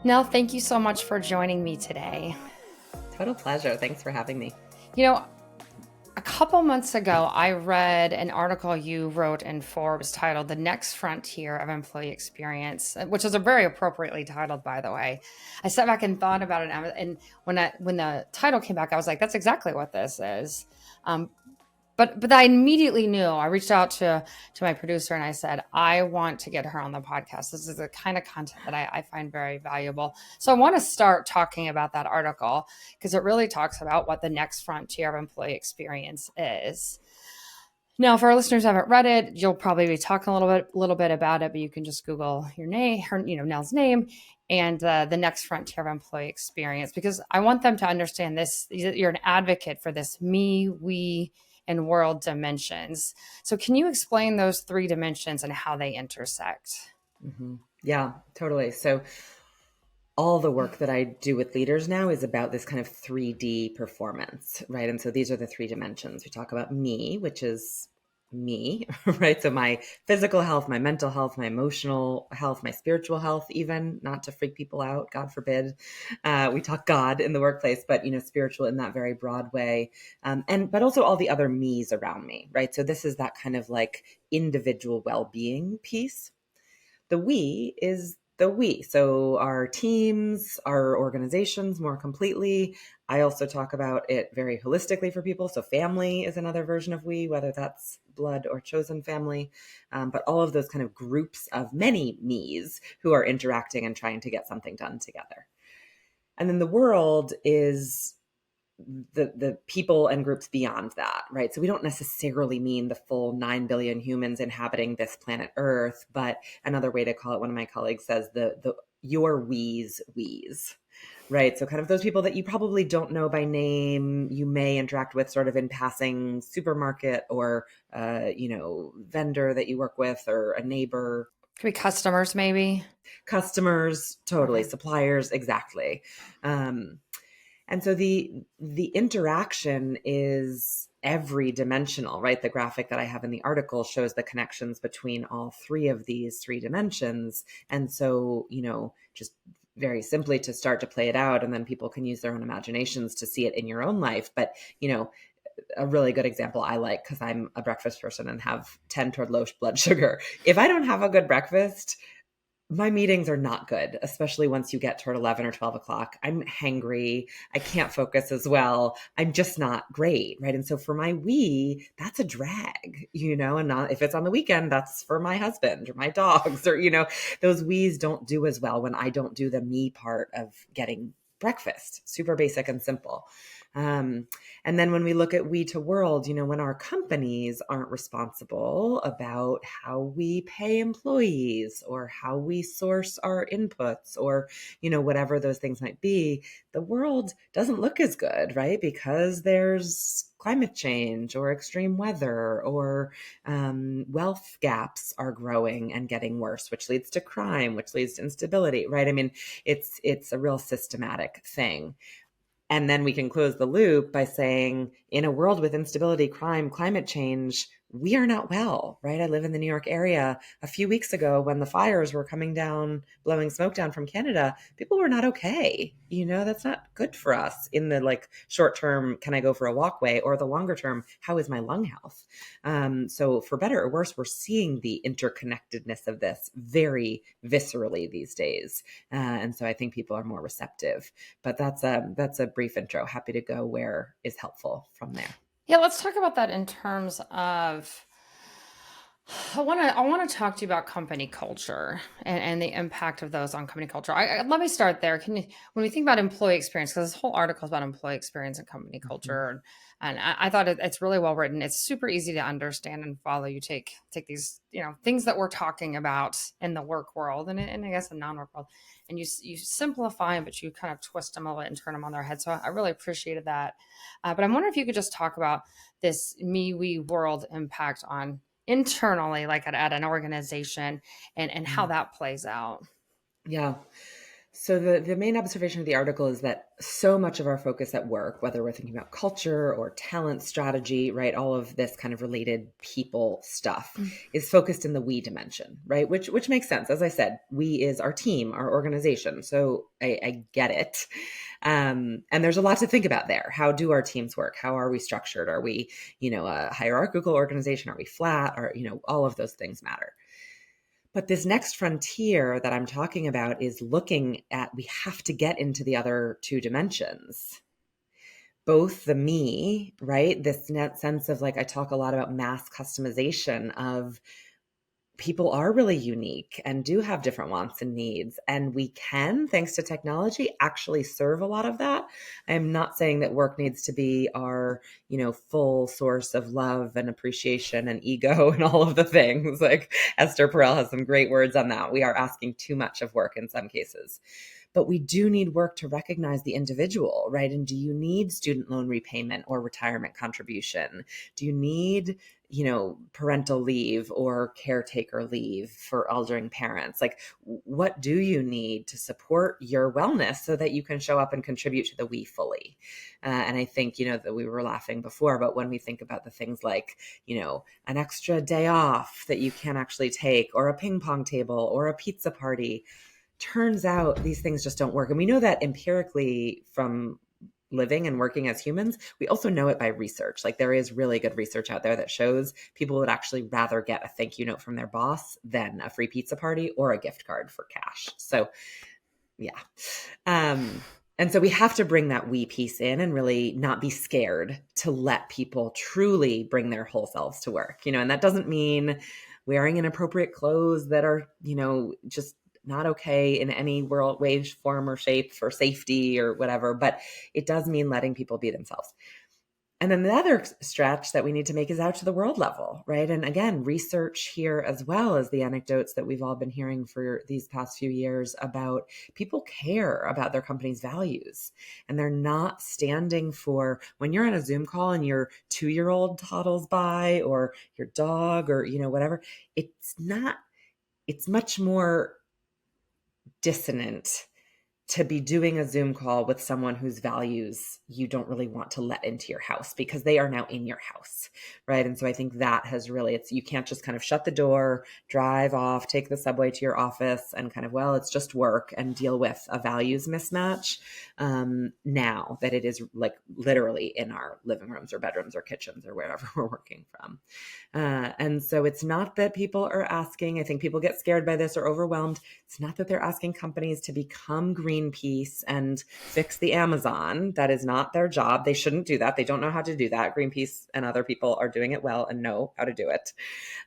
Nell, thank you so much for joining me today. Total pleasure. Thanks for having me. You know, a couple months ago, I read an article you wrote in Forbes titled The Next Frontier of Employee Experience, which is a very appropriately titled, by the way. I sat back and thought about it, and when the title came back, I was like, that's exactly what this is. Um, but I immediately knew. I reached out to my producer and I said, I want to get her on the podcast. This is the kind of content that I find very valuable. So I want to start talking about that article because it really talks about what the next frontier of employee experience is. Now, for our listeners who haven't read it, you'll probably be talking a little bit about it, but you can just Google your name, Nell's name, and the next frontier of employee experience, because I want them to understand this. You're an advocate for this me, we, and world dimensions. So, can you explain those three dimensions and how they intersect? Yeah, totally. So, all the work that I do with leaders now is about this kind of 3D performance, right? And so these are the three dimensions. We talk about me, which is me, right? So my physical health, my mental health, my emotional health, my spiritual health, even not to freak people out, God forbid. We talk God in the workplace, but spiritual in that very broad way, but also all the other me's around me, right? So this is that kind of like individual well-being piece. The we is the we. So our teams, our organizations more completely. I also talk about it very holistically for people. So family is another version of we, whether that's blood or chosen family. But all of those kind of groups of many me's who are interacting and trying to get something done together. And then the world is the people and groups beyond that, right? So we don't necessarily mean the full 9 billion humans inhabiting this planet Earth, but another way to call it, one of my colleagues says the your we's, right? So kind of those people that you probably don't know by name, you may interact with sort of in passing, supermarket or vendor that you work with or a neighbor. Could be customers, maybe. Customers, totally. Okay. Suppliers, exactly. And so the interaction is every dimensional, right? The graphic that I have in the article shows the connections between all three of these three dimensions. And so, just very simply to start to play it out, and then people can use their own imaginations to see it in your own life. But, a really good example I like, because I'm a breakfast person and have tend toward low blood sugar. If I don't have a good breakfast, my meetings are not good, especially once you get toward 11 or 12 o'clock. I'm hangry. I can't focus as well. I'm just not great. Right. And so for my we, that's a drag, and not, if it's on the weekend, that's for my husband or my dogs or, those we's don't do as well when I don't do the me part of getting breakfast. Super basic and simple. And then when we look at we to world, when our companies aren't responsible about how we pay employees or how we source our inputs or, whatever those things might be, the world doesn't look as good, right? Because there's climate change or extreme weather or wealth gaps are growing and getting worse, which leads to crime, which leads to instability, right? I mean, it's a real systematic thing. And then we can close the loop by saying, in a world with instability, crime, climate change, we are not well, right? I live in the New York area. A few weeks ago, when the fires were coming down, blowing smoke down from Canada, people were not okay. That's not good for us in the short term, can I go for a walkway? Or the longer term, how is my lung health? So for better or worse, we're seeing the interconnectedness of this very viscerally these days. And so I think people are more receptive. But that's a brief intro. Happy to go where is helpful from there. Yeah, let's talk about that in terms of I want to talk to you about company culture and the impact of those on company culture. Let me start there. When we think about employee experience, because this whole article is about employee experience and company Mhm. culture, and I thought it's really well written. It's super easy to understand and follow. You take these things that we're talking about in the work world and I guess the non-work world, and you simplify them, but you kind of twist them a little bit and turn them on their head. So I really appreciated that. But I'm wondering if you could just talk about this me we world impact on internally, like at an organization, and how Mm. that plays out. Yeah. So the main observation of the article is that so much of our focus at work, whether we're thinking about culture or talent strategy, right, all of this kind of related people stuff is focused in the we dimension, right? Which makes sense. As I said, we is our team, our organization. So I get it. And there's a lot to think about there. How do our teams work? How are we structured? Are we, a hierarchical organization? Are we flat? Or, all of those things matter. But this next frontier that I'm talking about is looking at, we have to get into the other two dimensions, both the me, right? This net sense of like, I talk a lot about mass customization of people are really unique and do have different wants and needs. And we can, thanks to technology, actually serve a lot of that. I'm not saying that work needs to be our, full source of love and appreciation and ego and all of the things. Like Esther Perel has some great words on that. We are asking too much of work in some cases. But we do need work to recognize the individual, right? And do you need student loan repayment or retirement contribution? Do you need parental leave or caretaker leave for elderly parents? Like, what do you need to support your wellness so that you can show up and contribute to the we fully? And I think, that we were laughing before, but when we think about the things like, an extra day off that you can actually take, or a ping pong table or a pizza party, turns out these things just don't work. And we know that empirically from living and working as humans. We also know it by research. Like there is really good research out there that shows people would actually rather get a thank you note from their boss than a free pizza party or a gift card for cash. So yeah. And so we have to bring that we piece in and really not be scared to let people truly bring their whole selves to work, and that doesn't mean wearing inappropriate clothes that are, just not okay in any world, way, form, or shape for safety or whatever, but it does mean letting people be themselves. And then the other stretch that we need to make is out to the world level, right? And again, research here as well as the anecdotes that we've all been hearing for these past few years about people care about their company's values. And they're not standing for when you're on a Zoom call and your 2-year-old toddles by or your dog or, whatever, it's much more dissonant to be doing a Zoom call with someone whose values you don't really want to let into your house because they are now in your house, right? And so I think that has really, you can't just kind of shut the door, drive off, take the subway to your office and kind of, well, it's just work and deal with a values mismatch now that it is like literally in our living rooms or bedrooms or kitchens or wherever we're working from. And so it's not that people are asking, I think people get scared by this or overwhelmed. It's not that they're asking companies to become Greenpeace and fix the Amazon. That is not their job. They shouldn't do that. They don't know how to do that. Greenpeace and other people are doing it well and know how to do it.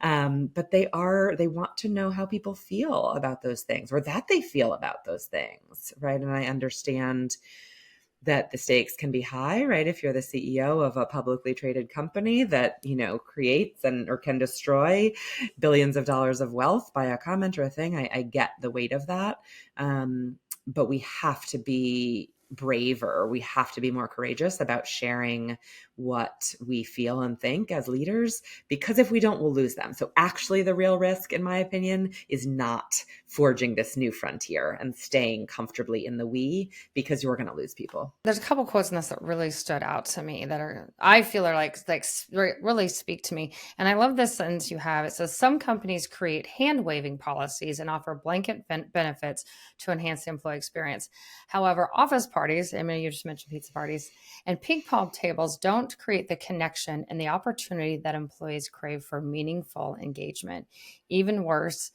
But they want to know how people feel about those things or that they feel about those things, right? And I understand that the stakes can be high, right? If you're the CEO of a publicly traded company that, creates or can destroy billions of dollars of wealth by a comment or a thing, I get the weight of that. But we have to be braver. We have to be more courageous about sharing what we feel and think as leaders, because if we don't, we'll lose them. So actually the real risk, in my opinion, is not forging this new frontier and staying comfortably in the we, because you're going to lose people. There's a couple quotes in this that really stood out to me that I feel are like really speak to me. And I love this sentence you have. It says, some companies create hand-waving policies and offer blanket benefits to enhance the employee experience. However, office parties, I mean, you just mentioned pizza parties, and ping pong tables don't create the connection and the opportunity that employees crave for meaningful engagement. Even worse,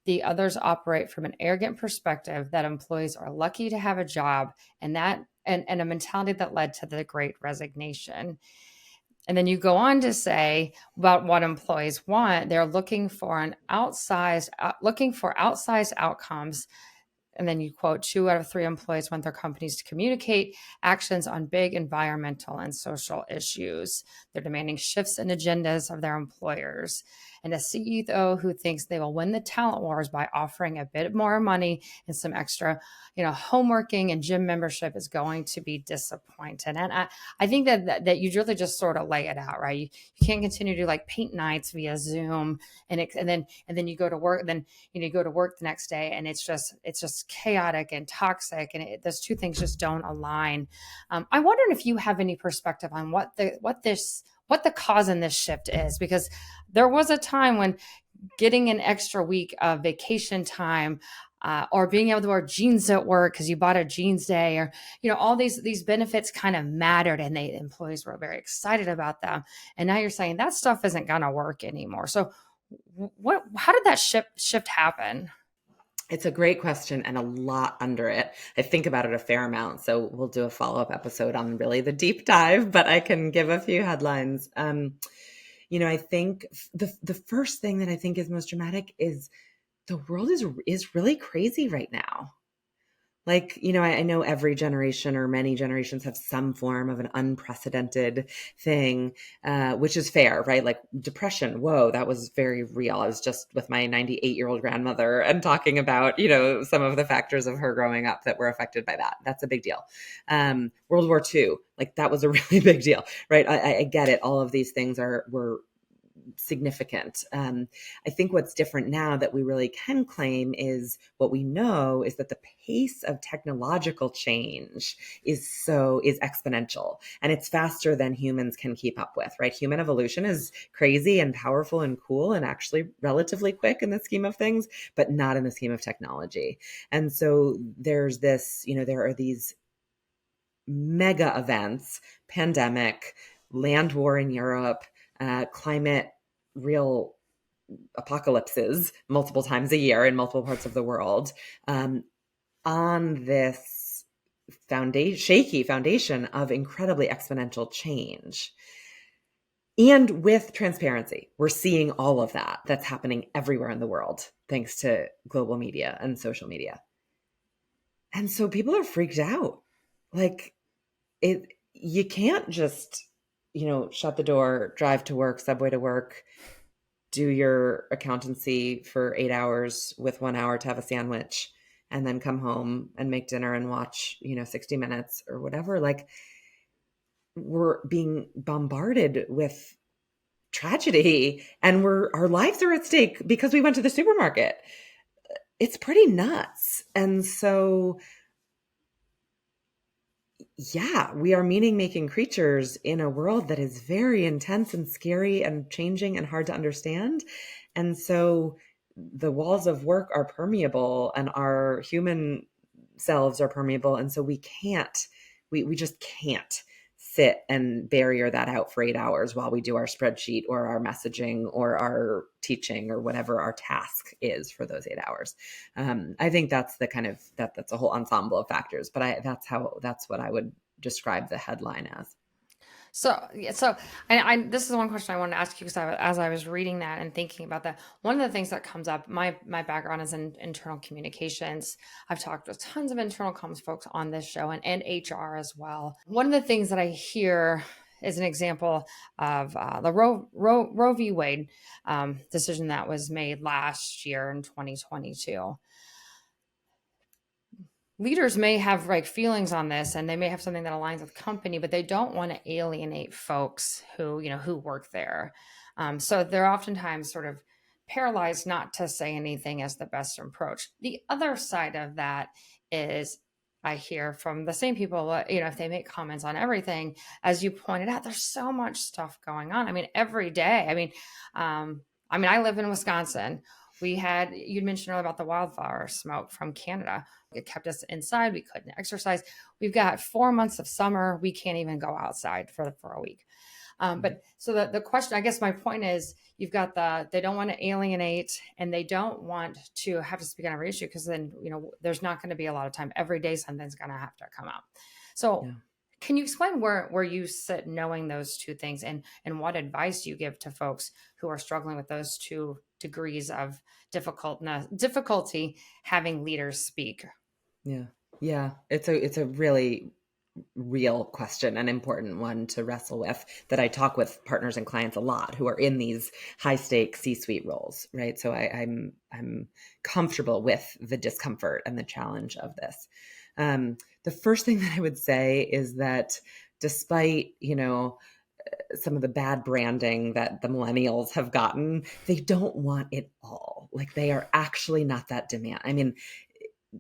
the others operate from an arrogant perspective that employees are lucky to have a job, and a mentality that led to the Great Resignation. And then you go on to say about what employees want. They're looking for outsized outcomes. And then you quote, 2 out of 3 employees want their companies to communicate actions on big environmental and social issues. They're demanding shifts in agendas of their employers. and a CEO who thinks they will win the talent wars by offering a bit more money and some extra, homeworking and gym membership is going to be disappointed. And I think that you really just sort of lay it out, right? You can't continue to like paint nights via Zoom and then you go to work, then you go to work the next day and it's just chaotic and toxic, and those two things just don't align. I wonder if you have any perspective on what the cause in this shift is, because there was a time when getting an extra week of vacation time, or being able to wear jeans at work because you bought a jeans day, or all these benefits kind of mattered, and the employees were very excited about them. And now you're saying that stuff isn't going to work anymore. So how did that shift happen? It's a great question and a lot under it. I think about it a fair amount. So we'll do a follow-up episode on really the deep dive, but I can give a few headlines. I think the first thing that I think is most dramatic is the world is really crazy right now. Like, I know every generation or many generations have some form of an unprecedented thing, which is fair, right? Like depression. Whoa, that was very real. I was just with my 98-year-old grandmother and talking about, some of the factors of her growing up that were affected by that. That's a big deal. World War II, like that was a really big deal, right? I get it. All of these things were significant. I think what's different now that we really can claim is what we know is that the pace of technological change is exponential, and it's faster than humans can keep up with, right? Human evolution is crazy and powerful and cool and actually relatively quick in the scheme of things, but not in the scheme of technology. And so there's this, there are these mega events, pandemic, land war in Europe, climate, real apocalypses multiple times a year in multiple parts of the world, on this shaky foundation of incredibly exponential change. And with transparency, we're seeing all of that that's happening everywhere in the world, thanks to global media and social media. And so people are freaked out. Like you can't just, shut the door, drive to work, subway to work, do your accountancy for 8 hours with 1 hour to have a sandwich, and then come home and make dinner and watch, 60 Minutes or whatever. Like we're being bombarded with tragedy, and our lives are at stake because we went to the supermarket. It's pretty nuts. And so yeah, we are meaning making creatures in a world that is very intense and scary and changing and hard to understand. And so the walls of work are permeable and our human selves are permeable. And so we just can't sit and barrier that out for 8 hours while we do our spreadsheet or our messaging or our teaching or whatever our task is for those 8 hours. I think that's the kind of that's a whole ensemble of factors, but that's what I would describe the headline as. So, yeah, this is one question I wanted to ask you, because as I was reading that and thinking about that, one of the things that comes up, my background is in internal communications. I've talked with tons of internal comms folks on this show, and HR as well. One of the things that I hear is an example of the Roe v. Wade decision that was made last year in 2022. Leaders may have like feelings on this, and they may have something that aligns with company, but they don't want to alienate folks who work there. So they're oftentimes sort of paralyzed not to say anything as the best approach. The other side of that is, I hear from the same people, if they make comments on everything, as you pointed out, there's so much stuff going on. I mean, every day. I live in Wisconsin. You'd mentioned earlier about the wildfire smoke from Canada. It kept us inside. We couldn't exercise. We've got 4 months of summer. We can't even go outside for a week. But so the question, I guess my point is, you've got they don't want to alienate, and they don't want to have to speak on every issue, because then, there's not going to be a lot of time. Every day something's going to have to come out. So yeah. Can you explain where you sit knowing those two things, and what advice you give to folks who are struggling with those two degrees of difficulty having leaders speak? Yeah. Yeah. It's a really real question, an important one to wrestle with, that I talk with partners and clients a lot who are in these high stakes C-suite roles, right? So I'm comfortable with the discomfort and the challenge of this. The first thing that I would say is that despite, some of the bad branding that the millennials have gotten, they don't want it all. Like, they are actually not that demand. I mean,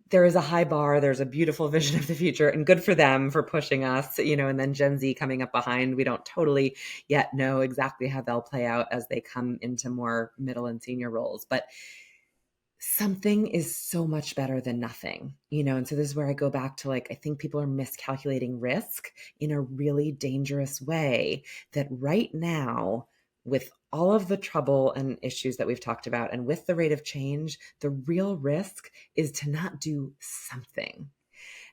there is a high bar. There's a beautiful vision of the future, and good for them for pushing us, and then Gen Z coming up behind. We don't totally yet know exactly how they'll play out as they come into more middle and senior roles. But something is so much better than nothing, and so this is where I go back to, like, I think people are miscalculating risk in a really dangerous way, that right now, with all of the trouble and issues that we've talked about, and with the rate of change, the real risk is to not do something.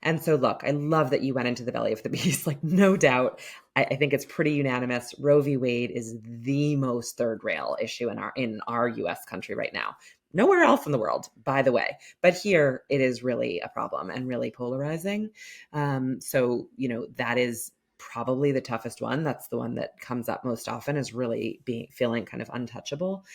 And so, look, I love that you went into the belly of the beast. Like, no doubt, I think it's pretty unanimous. Roe v. Wade is the most third rail issue in our U.S. country right now. Nowhere else in the world, by the way. But here it is really a problem and really polarizing. So, that is probably the toughest one. That's the one that comes up most often, is really feeling kind of untouchable.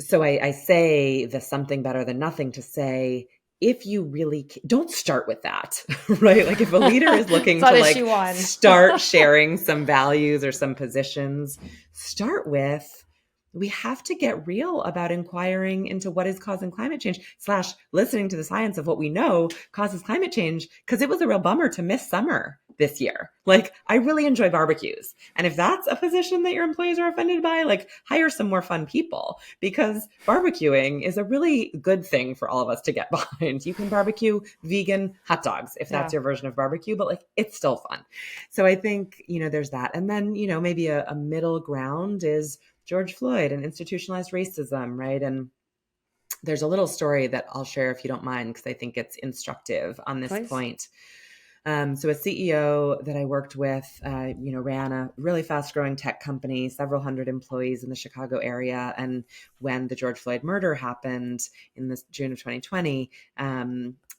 So I say the something better than nothing to say, if you really don't start with that, right? Like, if a leader is looking to, like, start sharing some values or some positions, start with, we have to get real about inquiring into what is causing climate change / listening to the science of what we know causes climate change. Because it was a real bummer to miss summer this year. Like, I really enjoy barbecues. And if that's a position that your employees are offended by, like, hire some more fun people, because barbecuing is a really good thing for all of us to get behind. You can barbecue vegan hot dogs if that's your version of barbecue, but, like, it's still fun. So I think, there's that. And then, maybe a middle ground is George Floyd and institutionalized racism, right? And there's a little story that I'll share if you don't mind, because I think it's instructive on this point. So a CEO that I worked with, ran a really fast growing tech company, several hundred employees in the Chicago area. And when the George Floyd murder happened in June of 2020,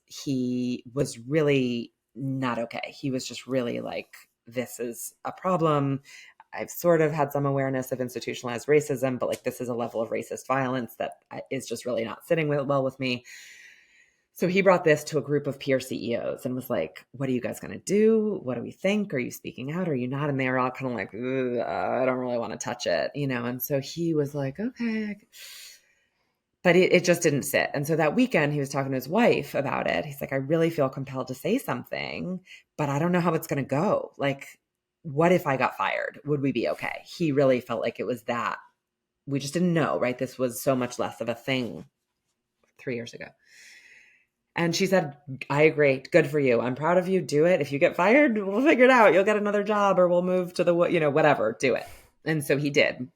he was really not okay. He was just really like, this is a problem. I've sort of had some awareness of institutionalized racism, but, like, this is a level of racist violence that is just really not sitting well with me. So he brought this to a group of peer CEOs and was like, what are you guys going to do? What do we think? Are you speaking out? Are you not? And they were all kind of like, I don't really want to touch it, And so he was like, okay. But it just didn't sit. And so that weekend he was talking to his wife about it. He's like, I really feel compelled to say something, but I don't know how it's going to go. Like, what if I got fired? Would we be okay? He really felt like it was that. We just didn't know, right? This was so much less of a thing 3 years ago. And she said, I agree. Good for you. I'm proud of you. Do it. If you get fired, we'll figure it out. You'll get another job, or we'll move to whatever. Do it. And so he did.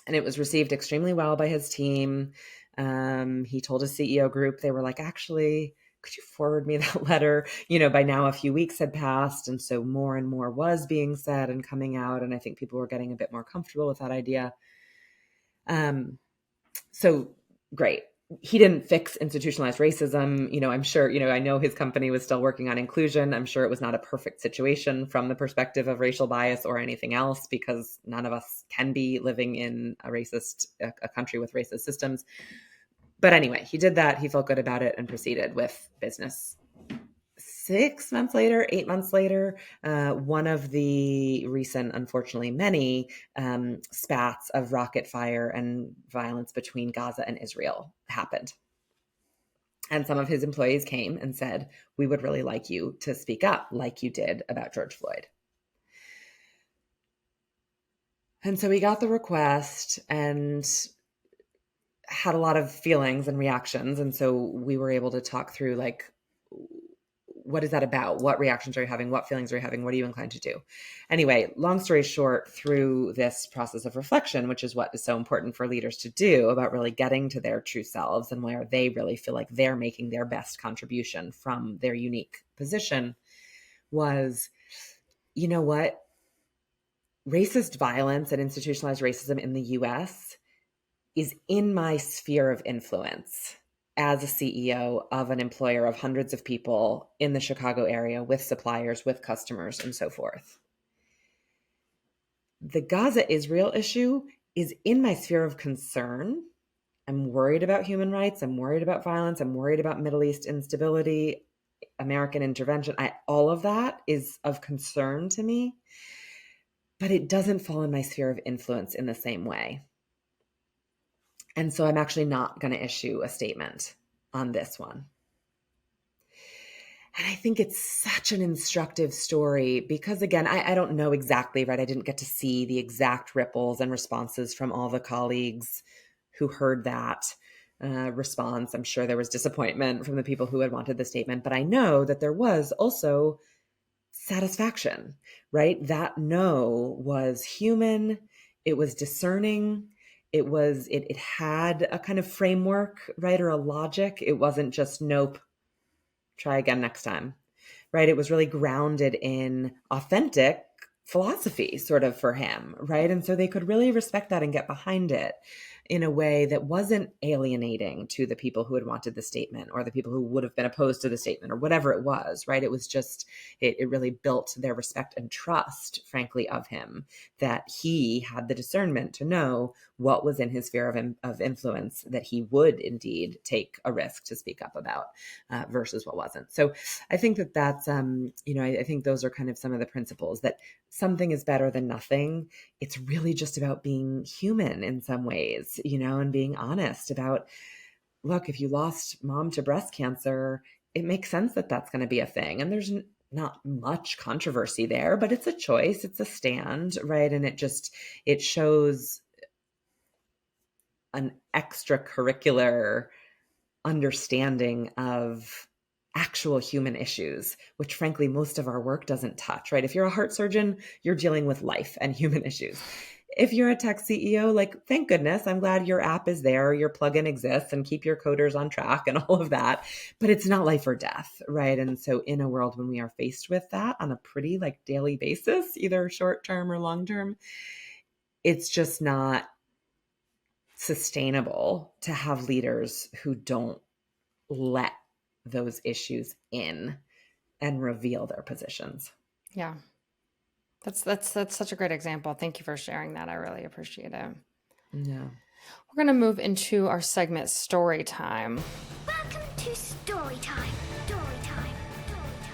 And it was received extremely well by his team. He told his CEO group, they were like, actually, could you forward me that letter? By now a few weeks had passed. And so more and more was being said and coming out. And I think people were getting a bit more comfortable with that idea. So great. He didn't fix institutionalized racism. I'm sure, I know his company was still working on inclusion. I'm sure it was not a perfect situation from the perspective of racial bias or anything else, because none of us can be living in a country with racist systems. But anyway, he did that. He felt good about it and proceeded with business. 8 months later, one of the recent, unfortunately many, spats of rocket fire and violence between Gaza and Israel happened. And some of his employees came and said, we would really like you to speak up like you did about George Floyd. And so he got the request and had a lot of feelings and reactions. And so we were able to talk through, like, what is that about? What reactions are you having? What feelings are you having? What are you inclined to do? Anyway, long story short, through this process of reflection, which is what is so important for leaders to do, about really getting to their true selves and where they really feel like they're making their best contribution from their unique position, was, you know what? Racist violence and institutionalized racism in the US is in my sphere of influence. as a CEO of an employer of hundreds of people in the Chicago area with suppliers, with customers, and so forth. The Gaza-Israel issue is in my sphere of concern. I'm worried about human rights. I'm worried about violence. I'm worried about Middle East instability, American intervention. All of that is of concern to me, but it doesn't fall in my sphere of influence in the same way. And so I'm actually not going to issue a statement on this one. And I think it's such an instructive story because, again, I don't know exactly, right? I didn't get to see the exact ripples and responses from all the colleagues who heard that response. I'm sure there was disappointment from the people who had wanted the statement, but I know that there was also satisfaction, right? That no was human. It was discerning. It had a kind of framework, right? Or a logic. It wasn't just, nope, try again next time, right? It was really grounded in authentic philosophy sort of for him, right? And so they could really respect that and get behind it in a way that wasn't alienating to the people who had wanted the statement or the people who would have been opposed to the statement or whatever it was, right? It was just, it really built their respect and trust, frankly, of him, that he had the discernment to know what was in his sphere of influence that he would indeed take a risk to speak up about versus what wasn't. So I think that's, I think those are kind of some of the principles that something is better than nothing. It's really just about being human in some ways, and being honest about, look, if you lost mom to breast cancer, it makes sense that that's going to be a thing. And there's not much controversy there, but it's a choice. It's a stand, right? And it shows an extracurricular understanding of actual human issues, which frankly, most of our work doesn't touch, right? If you're a heart surgeon, you're dealing with life and human issues. If you're a tech CEO, like, thank goodness, I'm glad your app is there, your plugin exists, and keep your coders on track and all of that, but it's not life or death, right? And so in a world when we are faced with that on a pretty daily basis, either short-term or long-term, it's just not sustainable to have leaders who don't let those issues in and reveal their positions. Yeah. That's such a great example. Thank you for sharing that. I really appreciate it. Yeah. We're going to move into our segment Story Time. Welcome to Story Time. Story Time.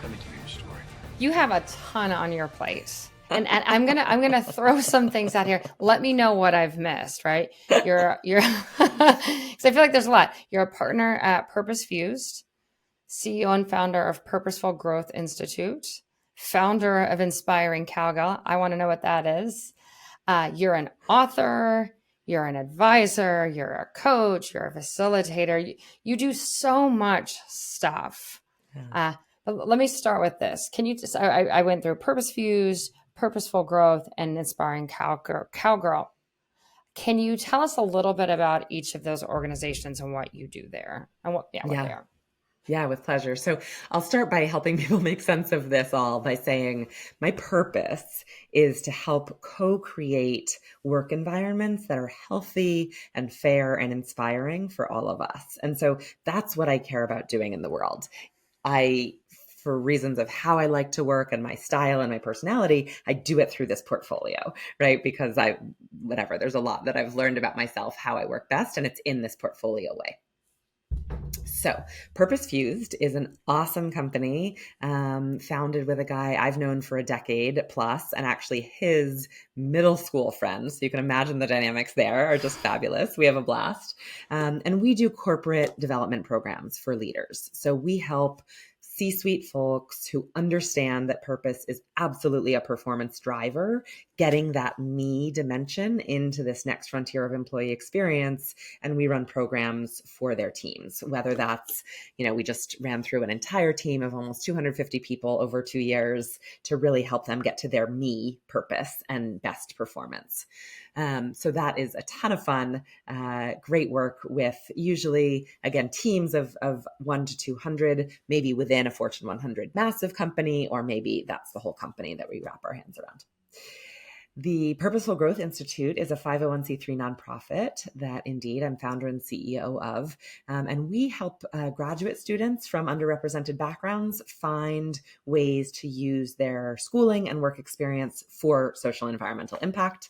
Let me tell you a story. You have a ton on your plate. And I'm gonna throw some things out here. Let me know what I've missed, right? You're because I feel like there's a lot. You're a partner at Purpose Fused, CEO and founder of Purposeful Growth Institute, founder of Inspiring Cowgirl. I want to know what that is. You're an author, you're an advisor, you're a coach, you're a facilitator. You do so much stuff. Yeah. But let me start with this. Can you just, I went through Purpose Fused, Purposeful Growth, and Inspiring Cowgirl. Can you tell us a little bit about each of those organizations and what you do there and what they are? Yeah, with pleasure. So I'll start by helping people make sense of this all by saying my purpose is to help co-create work environments that are healthy and fair and inspiring for all of us. And so that's what I care about doing in the world. For reasons of how I like to work and my style and my personality, I do it through this portfolio, right? Because there's a lot that I've learned about myself, how I work best, and it's in this portfolio way. So Purpose Fused is an awesome company founded with a guy I've known for a decade plus, and actually his middle school friends. So you can imagine the dynamics there are just fabulous. We have a blast. And we do corporate development programs for leaders. So we help C-suite folks who understand that purpose is absolutely a performance driver, getting that me dimension into this next frontier of employee experience. And we run programs for their teams, whether that's, we just ran through an entire team of almost 250 people over 2 years to really help them get to their me purpose and best performance. So that is a ton of fun, great work with usually, again, teams of 1 to 200, maybe within a Fortune 100 massive company, or maybe that's the whole company that we wrap our hands around. The Purposeful Growth Institute is a 501c3 nonprofit that indeed I'm founder and CEO of. And we help graduate students from underrepresented backgrounds find ways to use their schooling and work experience for social and environmental impact.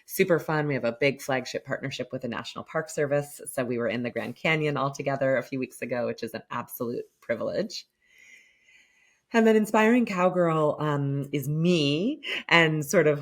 Super fun. We have a big flagship partnership with the National Park Service. So we were in the Grand Canyon all together a few weeks ago, which is an absolute privilege. And then Inspiring Cowgirl is me, and sort of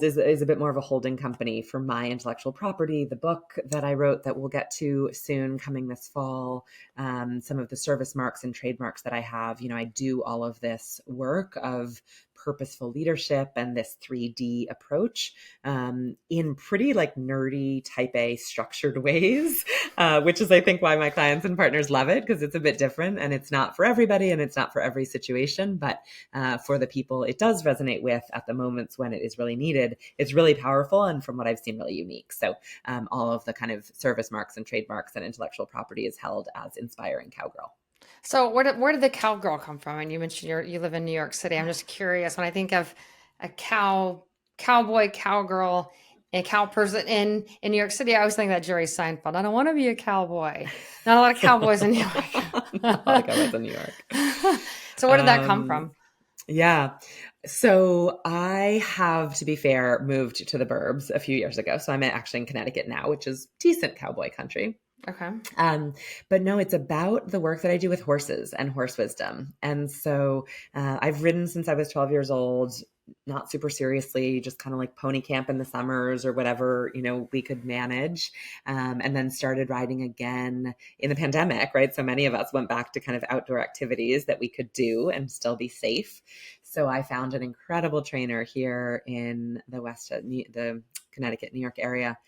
is a bit more of a holding company for my intellectual property, the book that I wrote that we'll get to soon coming this fall, some of the service marks and trademarks that I have. I do all of this work of purposeful leadership and this 3D approach in pretty nerdy type A structured ways, which is I think why my clients and partners love it, because it's a bit different and it's not for everybody and it's not for every situation, but for the people it does resonate with at the moments when it is really needed, it's really powerful and from what I've seen really unique. So all of the kind of service marks and trademarks and intellectual property is held as Inspiring Cowgirl. So where did the cowgirl come from? And you mentioned you live in New York City. I'm just curious, when I think of a cowboy, cowgirl, a cow person in New York City, I always think that Jerry Seinfeld. I don't want to be a cowboy. Not a lot of cowboys in New York. Not a lot of cowboys in New York. So where did that come from? Yeah. So I have, to be fair, moved to the burbs a few years ago. So I'm actually in Connecticut now, which is decent cowboy country. Okay. But no, it's about the work that I do with horses and horse wisdom. And so I've ridden since I was 12 years old, not super seriously, just kind of like pony camp in the summers or whatever, we could manage. And then started riding again in the pandemic, right? So many of us went back to kind of outdoor activities that we could do and still be safe. So I found an incredible trainer here in the Connecticut, New York area.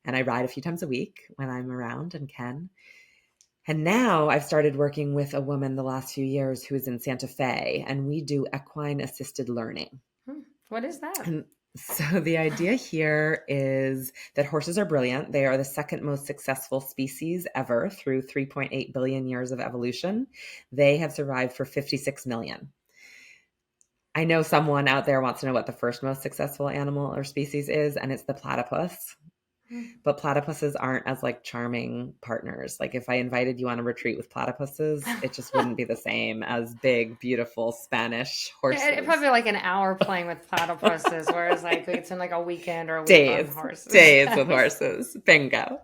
And I ride a few times a week when I'm around and can. And now I've started working with a woman the last few years who is in Santa Fe, and we do equine assisted learning. What is that? And so the idea here is that horses are brilliant. They are the second most successful species ever through 3.8 billion years of evolution. They have survived for 56 million. I know someone out there wants to know what the first most successful animal or species is, and it's the platypus. But platypuses aren't as charming partners. If I invited you on a retreat with platypuses, it just wouldn't be the same as big, beautiful Spanish horses. It'd probably be an hour playing with platypuses, whereas we could spend a weekend or a week on horses. Days with horses. Bingo.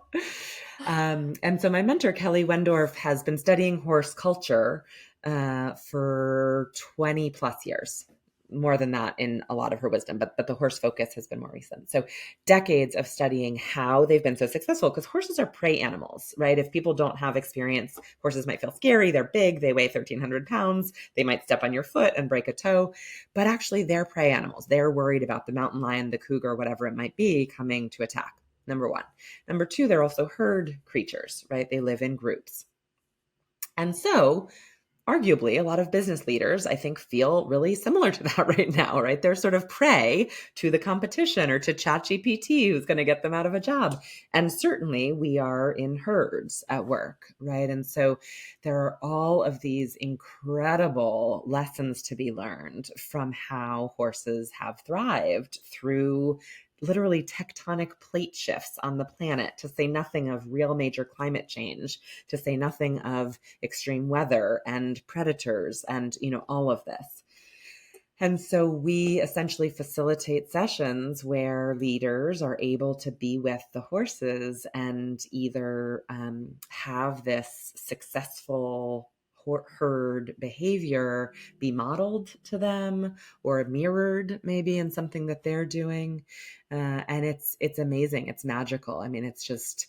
And so my mentor, Kelly Wendorf, has been studying horse culture for 20 plus years. More than that in a lot of her wisdom, but the horse focus has been more recent. So decades of studying how they've been so successful, because horses are prey animals, right? If people don't have experience, horses might feel scary. They're big. They weigh 1,300 pounds. They might step on your foot and break a toe, but actually they're prey animals. They're worried about the mountain lion, the cougar, whatever it might be coming to attack. Number one. Number two, they're also herd creatures, right? They live in groups. And so arguably, a lot of business leaders, I think, feel really similar to that right now, right? They're sort of prey to the competition or to ChatGPT, who's going to get them out of a job. And certainly we are in herds at work, right? And so there are all of these incredible lessons to be learned from how horses have thrived through literally tectonic plate shifts on the planet, to say nothing of real major climate change, to say nothing of extreme weather and predators and, all of this. And so we essentially facilitate sessions where leaders are able to be with the horses and either have this successful herd behavior be modeled to them or mirrored maybe in something that they're doing. And it's amazing. It's magical. I mean, it's just,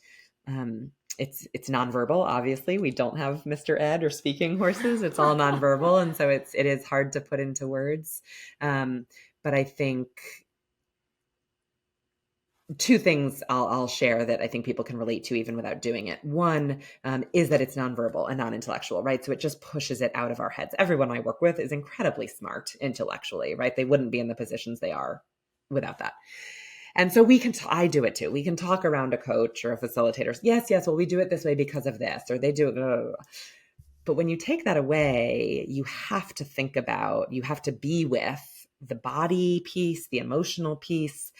it's nonverbal. Obviously we don't have Mr. Ed or speaking horses. It's all nonverbal. And so it is hard to put into words. But I think two things I'll share that I think people can relate to even without doing it. One is that it's nonverbal and non-intellectual, right? So it just pushes it out of our heads. Everyone I work with is incredibly smart intellectually, right? They wouldn't be in the positions they are without that. And so I do it too. We can talk around a coach or a facilitator. Yes, well, we do it this way because of this, or they do it. But when you take that away, you have to think about, you have to be with the body piece, the emotional piece.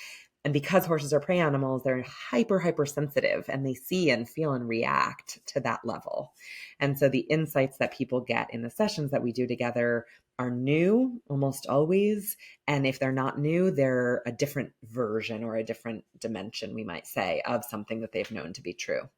And because horses are prey animals, they're hyper sensitive, and they see and feel and react to that level. And so the insights that people get in the sessions that we do together are new almost always. And if they're not new, they're a different version or a different dimension, we might say, of something that they've known to be true.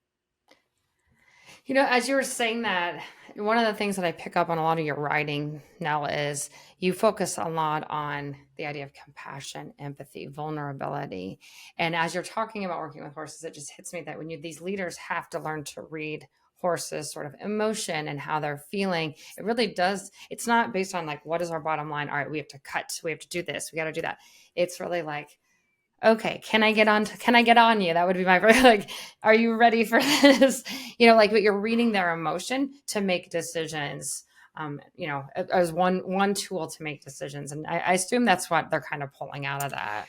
You know, as you were saying that, one of the things that I pick up on a lot of your writing, Nell, is you focus a lot on the idea of compassion, empathy, vulnerability. And as you're talking about working with horses, it just hits me that when these leaders have to learn to read horses sort of emotion and how they're feeling, it really does. It's not based on like, what is our bottom line? All right, we have to cut, we have to do this, we got to do that. It's really like, okay, can I get on you? That would be my like, are you ready for this? But you're reading their emotion to make decisions, as one tool to make decisions. And I assume that's what they're kind of pulling out of that.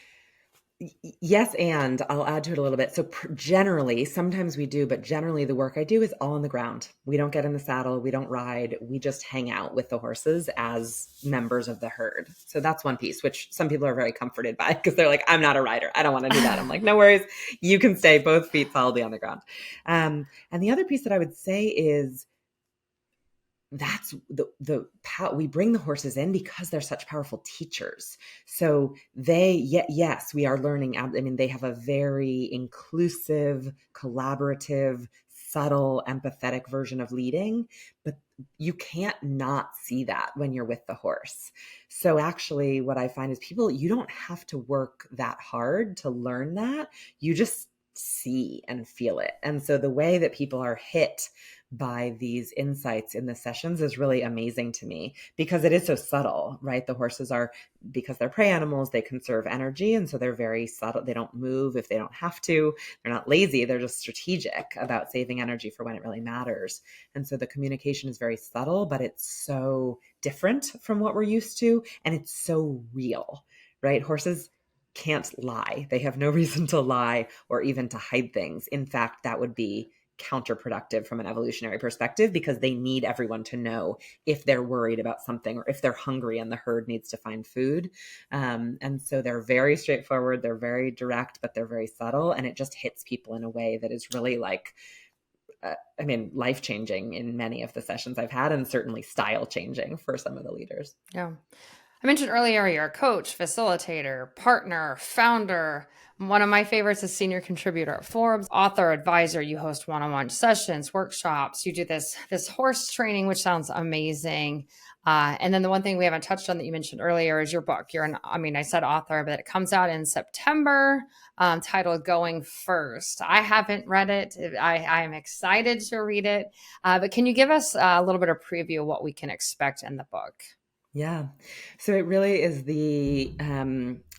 Yes, and I'll add to it a little bit. So generally, sometimes we do, but generally the work I do is all on the ground. We don't get in the saddle, we don't ride, we just hang out with the horses as members of the herd. So that's one piece, which some people are very comforted by because they're like, I'm not a rider. I don't want to do that. I'm like, no worries. You can stay both feet solidly on the ground. And the other piece that I would say is that's we bring the horses in because they're such powerful teachers. So yes, we are learning. I mean, they have a very inclusive, collaborative, subtle, empathetic version of leading, but you can't not see that when you're with the horse. So actually what I find is you don't have to work that hard to learn that. You just see and feel it. And so the way that people are hit by these insights in the sessions is really amazing to me because it is so subtle, right? The horses because they're prey animals, they conserve energy. And so they're very subtle. They don't move if they don't have to. They're not lazy. They're just strategic about saving energy for when it really matters. And so the communication is very subtle, but it's so different from what we're used to. And it's so real, right? Horses can't lie. They have no reason to lie or even to hide things. In fact, that would be counterproductive from an evolutionary perspective because they need everyone to know if they're worried about something or if they're hungry and the herd needs to find food. And so they're very straightforward, they're very direct, but they're very subtle. And it just hits people in a way that is really like, life-changing in many of the sessions I've had, and certainly style-changing for some of the leaders. Yeah. I mentioned earlier you're a coach, facilitator, partner, founder. One of my favorites is senior contributor at Forbes, author, advisor. You host one-on-one sessions, workshops. You do this horse training, which sounds amazing. And then the one thing we haven't touched on that you mentioned earlier is your book. I said author, but it comes out in September, titled Going First. I haven't read it. I am excited to read it. But can you give us a little bit of preview of what we can expect in the book? Yeah. So it really is the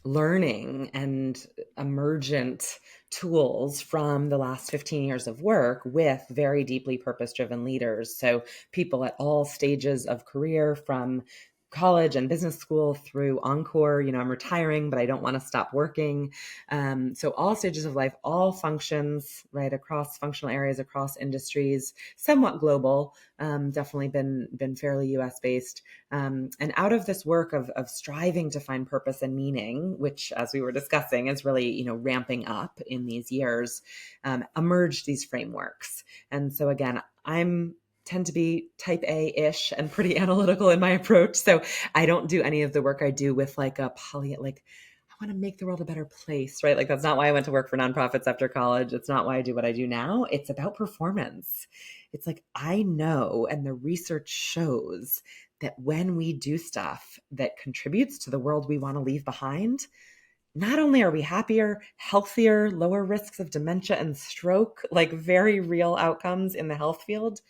learning and emergent tools from the last 15 years of work with very deeply purpose-driven leaders. So people at all stages of career, from college and business school through Encore. I'm retiring, but I don't want to stop working. So all stages of life, all functions, right, across functional areas, across industries, somewhat global, definitely been fairly US based. And out of this work of striving to find purpose and meaning, which, as we were discussing, is really, ramping up in these years, emerged these frameworks. And so again, tend to be type A-ish and pretty analytical in my approach. So I don't do any of the work I do with I want to make the world a better place, right? Like that's not why I went to work for nonprofits after college. It's not why I do what I do now. It's about performance. It's like, I know, and the research shows that when we do stuff that contributes to the world we want to leave behind, not only are we happier, healthier, lower risks of dementia and stroke, like very real outcomes in the health field,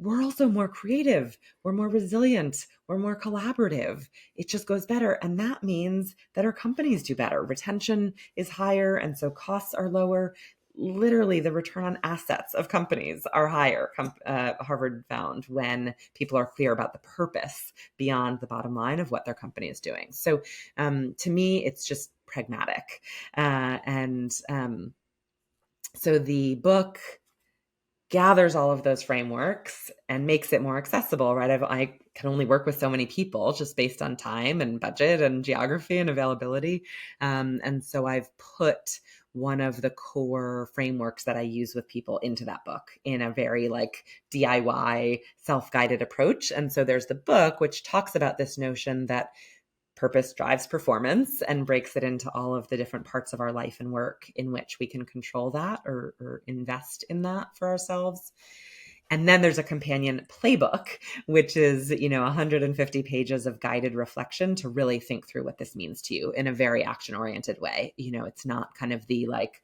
we're also more creative, we're more resilient, we're more collaborative. It just goes better. And that means that our companies do better. Retention is higher, and so costs are lower. Literally, the return on assets of companies are higher, Harvard found, when people are clear about the purpose beyond the bottom line of what their company is doing. So to me, it's just pragmatic. So the book gathers all of those frameworks and makes it more accessible, right? I can only work with so many people just based on time and budget and geography and availability. And so I've put one of the core frameworks that I use with people into that book in a very like DIY self-guided approach. And so there's the book, which talks about this notion that purpose drives performance and breaks it into all of the different parts of our life and work in which we can control that or invest in that for ourselves. And then there's a companion playbook, which is, 150 pages of guided reflection to really think through what this means to you in a very action-oriented way. It's not kind of the like,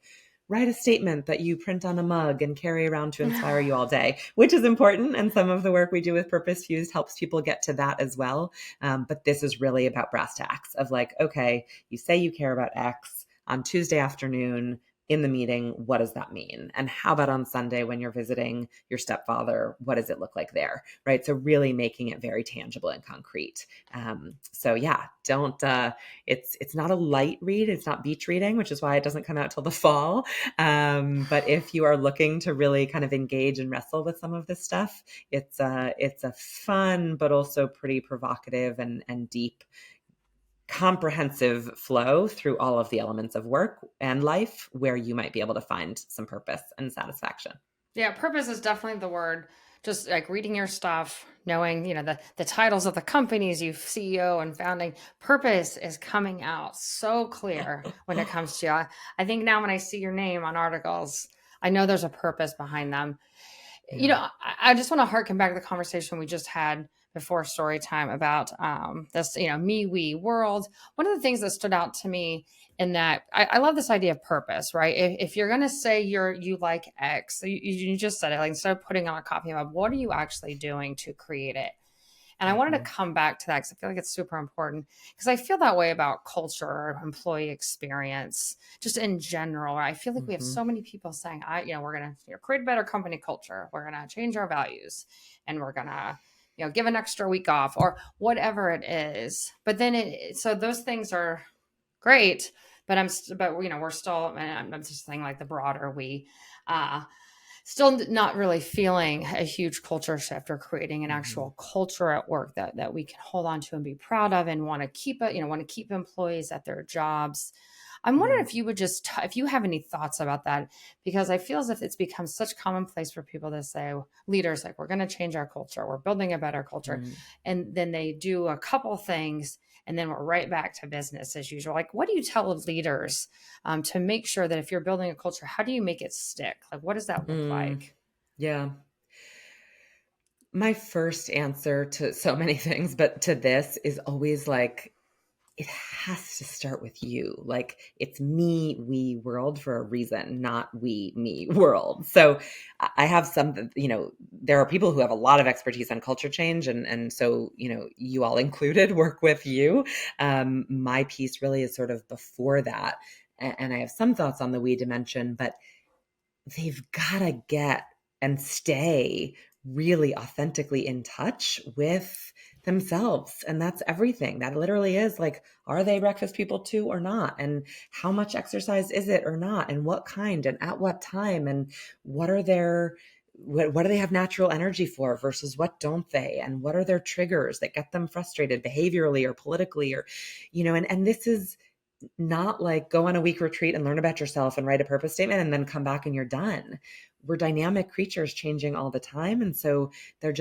write a statement that you print on a mug and carry around to inspire you all day, which is important. And some of the work we do with Purpose Fused helps people get to that as well. But this is really about brass tacks of like, okay, you say you care about X on Tuesday afternoon in the meeting, what does that mean? And how about on Sunday when you're visiting your stepfather, what does it look like there, right? So really making it very tangible and concrete. So yeah, it's not a light read. It's not beach reading, which is why it doesn't come out till the fall. But if you are looking to really kind of engage and wrestle with some of this stuff, it's a fun, but also pretty provocative and deep, comprehensive flow through all of the elements of work and life where you might be able to find some purpose and satisfaction. Yeah, purpose is definitely the word. Just like reading your stuff, knowing, the titles of the companies you CEO and founding, purpose is coming out so clear when it comes to you. I think now when I see your name on articles, I know there's a purpose behind them. Yeah. I just want to harken back to the conversation we just had before story time about this, me, we world. One of the things that stood out to me in that, I love this idea of purpose, right? If you're going to say you like X, so you just said it, like instead of putting on a coffee mug, what are you actually doing to create it? And I wanted to come back to that because I feel like it's super important because I feel that way about culture, employee experience, just in general. I feel like we have so many people saying, we're going to create a better company culture. We're going to change our values and we're going to, give an extra week off or whatever it is. But then so those things are great, but we're still, and I'm just saying like the broader still not really feeling a huge culture shift or creating an actual culture at work that we can hold on to and be proud of and want to keep it, want to keep employees at their jobs. I'm wondering if you would if you have any thoughts about that, because I feel as if it's become such commonplace for people to say, leaders, like, we're going to change our culture, we're building a better culture. And then they do a couple things and then we're right back to business as usual. Like, what do you tell leaders to make sure that if you're building a culture, how do you make it stick? Like, what does that look like? Yeah. My first answer to so many things, but to this is always like, it has to start with you. Like, it's me, we world for a reason, not we, me world. So I have some, there are people who have a lot of expertise on culture change. And so, you all included work with you. My piece really is sort of before that. And I have some thoughts on the we dimension, but they've got to get and stay really authentically in touch with themselves. And that's everything. That literally is like, are they breakfast people too or not? And how much exercise is it or not? And what kind and at what time? And what are what do they have natural energy for versus what don't they? And what are their triggers that get them frustrated behaviorally or politically or, and this is not like go on a week retreat and learn about yourself and write a purpose statement and then come back and you're done. We're dynamic creatures changing all the time. And so there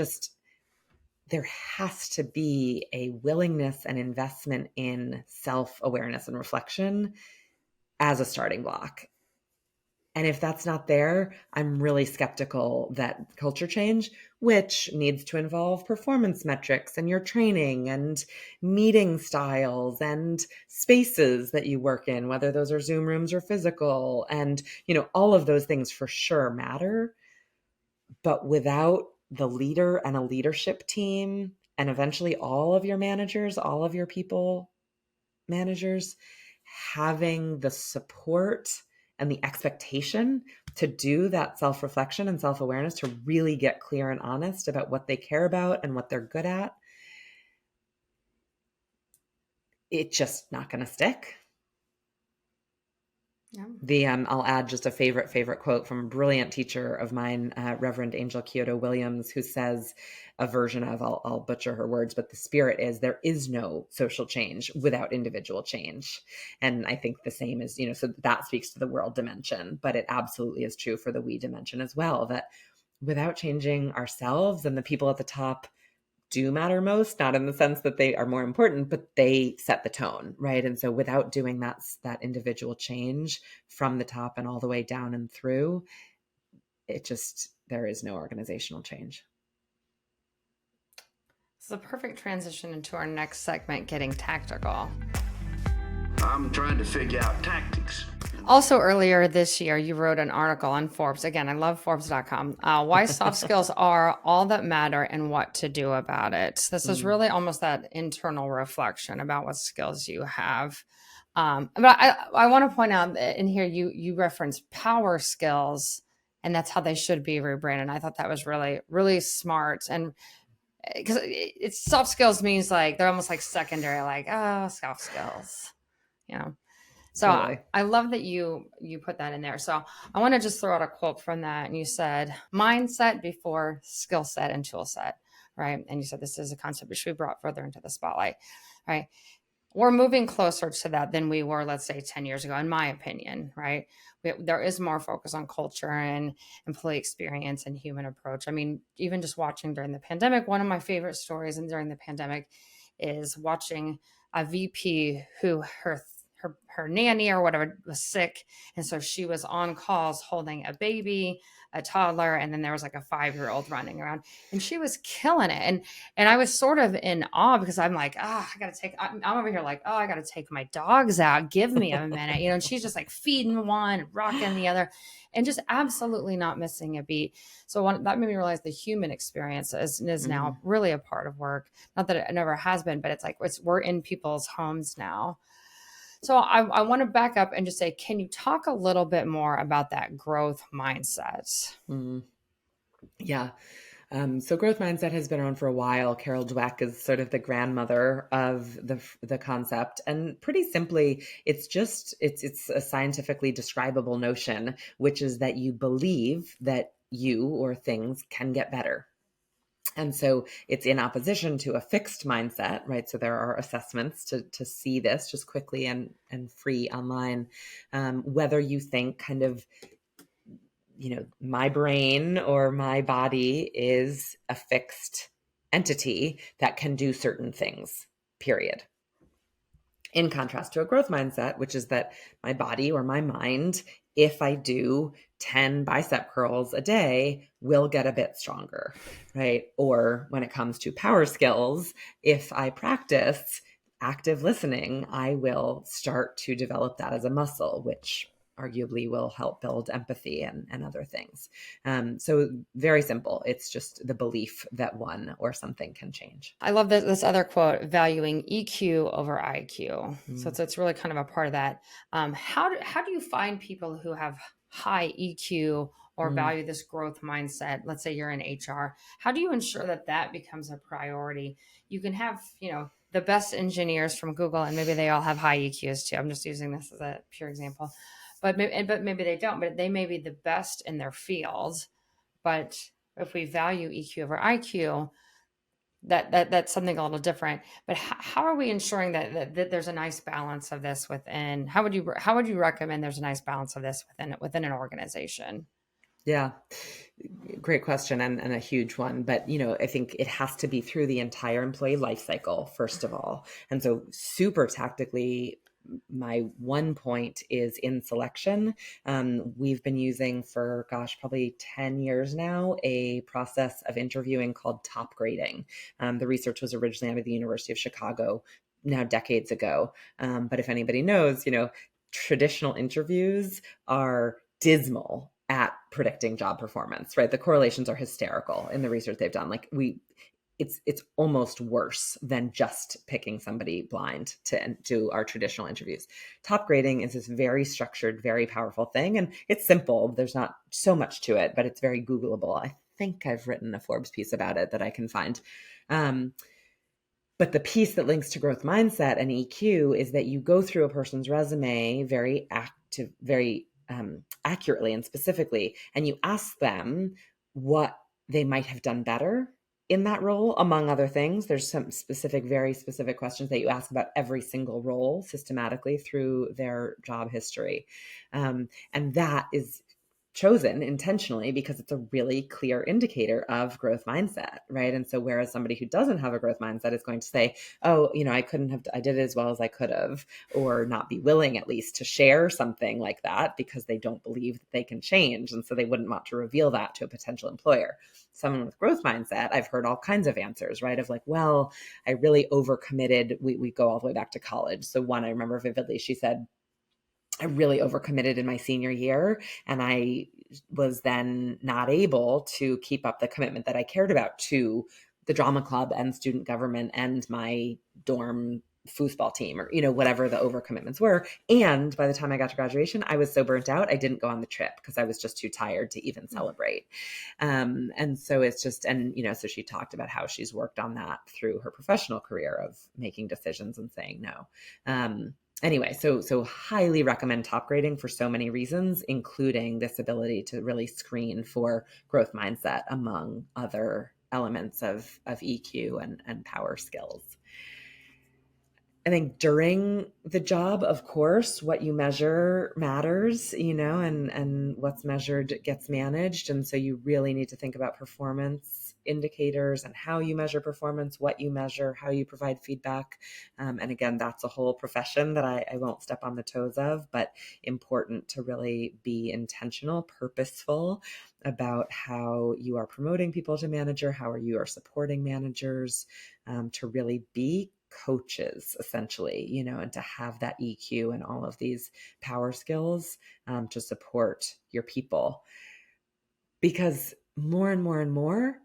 has to be a willingness and investment in self-awareness and reflection as a starting block. And if that's not there, I'm really skeptical that culture change, which needs to involve performance metrics and your training and meeting styles and spaces that you work in, whether those are Zoom rooms or physical. And, all of those things for sure matter. But without the leader and a leadership team, and eventually all of your managers, all of your people managers, having the support and the expectation to do that self-reflection and self-awareness, to really get clear and honest about what they care about and what they're good at, it's just not going to stick. I'll add just a favorite quote from a brilliant teacher of mine, Reverend Angel Kyoto Williams, who says a version of, I'll butcher her words, but the spirit is, there is no social change without individual change. And I think the same is, so that speaks to the world dimension, but it absolutely is true for the we dimension as well, that without changing ourselves, and the people at the top do matter most, not in the sense that they are more important, but they set the tone, right? And so without doing that individual change from the top and all the way down and through, there is no organizational change. It's a perfect transition into our next segment, Getting Tactical. I'm trying to figure out tactics. Also, earlier this year, you wrote an article on Forbes. Again, I love Forbes.com. Why soft skills are all that matter and what to do about it. This is really almost that internal reflection about what skills you have. But I want to point out that in here, you reference power skills, and that's how they should be rebranded. I thought that was really, really smart. And because it's soft skills means like they're almost like secondary, like, oh, soft skills, So Totally. I love that you put that in there. So I want to just throw out a quote from that. And you said, mindset before skill set and tool set, right? And you said this is a concept which we brought further into the spotlight, right? We're moving closer to that than we were, let's say, 10 years ago, in my opinion, right? There is more focus on culture and employee experience and human approach. I mean, even just watching during the pandemic, one of my favorite stories and during the pandemic is watching a VP who her nanny or whatever was sick. And so she was on calls holding a baby, a toddler, and then there was like a 5-year-old running around, and she was killing it. And I was sort of in awe because I'm like, I'm over here like, I got to take my dogs out. Give me a minute, and she's just like feeding one, rocking the other, and just absolutely not missing a beat. So that made me realize the human experience is now really a part of work. Not that it never has been, but it's like, we're in people's homes now. So I want to back up and just say, can you talk a little bit more about that growth mindset? Yeah. So growth mindset has been around for a while. Carol Dweck is sort of the grandmother of the concept. And pretty simply, it's a scientifically describable notion, which is that you believe that you or things can get better. And so it's in opposition to a fixed mindset, right? So there are assessments to see this just quickly and free online, whether you think kind of, my brain or my body is a fixed entity that can do certain things, period. In contrast to a growth mindset, which is that my body or my mind, if I do 10 bicep curls a day, will get a bit stronger, right? Or when it comes to power skills, if I practice active listening, I will start to develop that as a muscle, which arguably will help build empathy and other things. So very simple. It's just the belief that one or something can change. I love this other quote, valuing EQ over IQ. So it's really kind of a part of that. How do you find people who have high EQ or value this growth mindset? Let's say you're in HR. How do you ensure that becomes a priority? You can have, the best engineers from Google, and maybe they all have high EQs too. I'm just using this as a pure example. But maybe they don't, but they may be the best in their field. But if we value EQ over IQ, that's something a little different. But how are we ensuring that there's a nice balance of this within? How would you recommend there's a nice balance of this within an organization? Yeah, great question and a huge one. But, I think it has to be through the entire employee life cycle, first of all. And so super tactically, my one point is in selection. We've been using for, probably 10 years now, a process of interviewing called top grading. The research was originally out of the University of Chicago, now decades ago. But if anybody knows, traditional interviews are dismal at predicting job performance, right? The correlations are hysterical in the research they've done. Like it's almost worse than just picking somebody blind to do our traditional interviews. Top grading is this very structured, very powerful thing. And it's simple. There's not so much to it, but it's very Googleable. I think I've written a Forbes piece about it that I can find. But the piece that links to growth mindset and EQ is that you go through a person's resume very to very accurately and specifically, and you ask them what they might have done better in that role, among other things. There's some specific, very specific questions that you ask about every single role systematically through their job history. And that is chosen intentionally because it's a really clear indicator of growth mindset, right? And so whereas somebody who doesn't have a growth mindset is going to say, oh, I did it as well as I could have, or not be willing at least to share something like that because they don't believe that they can change. And so they wouldn't want to reveal that to a potential employer. Someone with growth mindset, I've heard all kinds of answers, right? Of like, well, I really overcommitted. We go all the way back to college. So one, I remember vividly, she said, I really overcommitted in my senior year, and I was then not able to keep up the commitment that I cared about to the drama club and student government and my dorm foosball team, or whatever the overcommitments were. And by the time I got to graduation, I was so burnt out I didn't go on the trip because I was just too tired to even celebrate. And so it's just, and so she talked about how she's worked on that through her professional career of making decisions and saying no. Anyway, so highly recommend top grading for so many reasons, including this ability to really screen for growth mindset among other elements of EQ and power skills. I think during the job, of course, what you measure matters, and what's measured gets managed. And so you really need to think about performance indicators and how you measure performance, what you measure, how you provide feedback. And again, that's a whole profession that I won't step on the toes of, but important to really be intentional, purposeful about how you are promoting people to manager, how you are supporting managers, to really be coaches essentially, and to have that EQ and all of these power skills to support your people. Because more and more and more,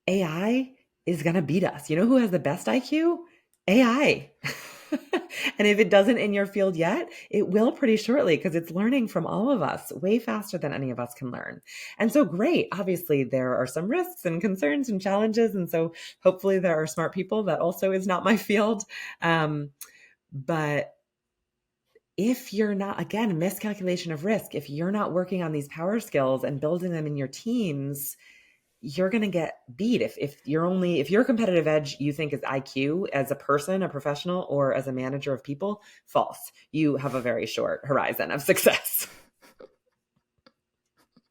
AI is going to beat us. You know who has the best IQ? AI. And if it doesn't in your field yet, it will pretty shortly because it's learning from all of us way faster than any of us can learn. And so great. Obviously, there are some risks and concerns and challenges. And so hopefully there are smart people. That also is not my field. But if you're not, again, miscalculation of risk, if you're not working on these power skills and building them in your teams, you're going to get beat. If your competitive edge you think is IQ as a person, a professional, or as a manager of people, false. You have a very short horizon of success.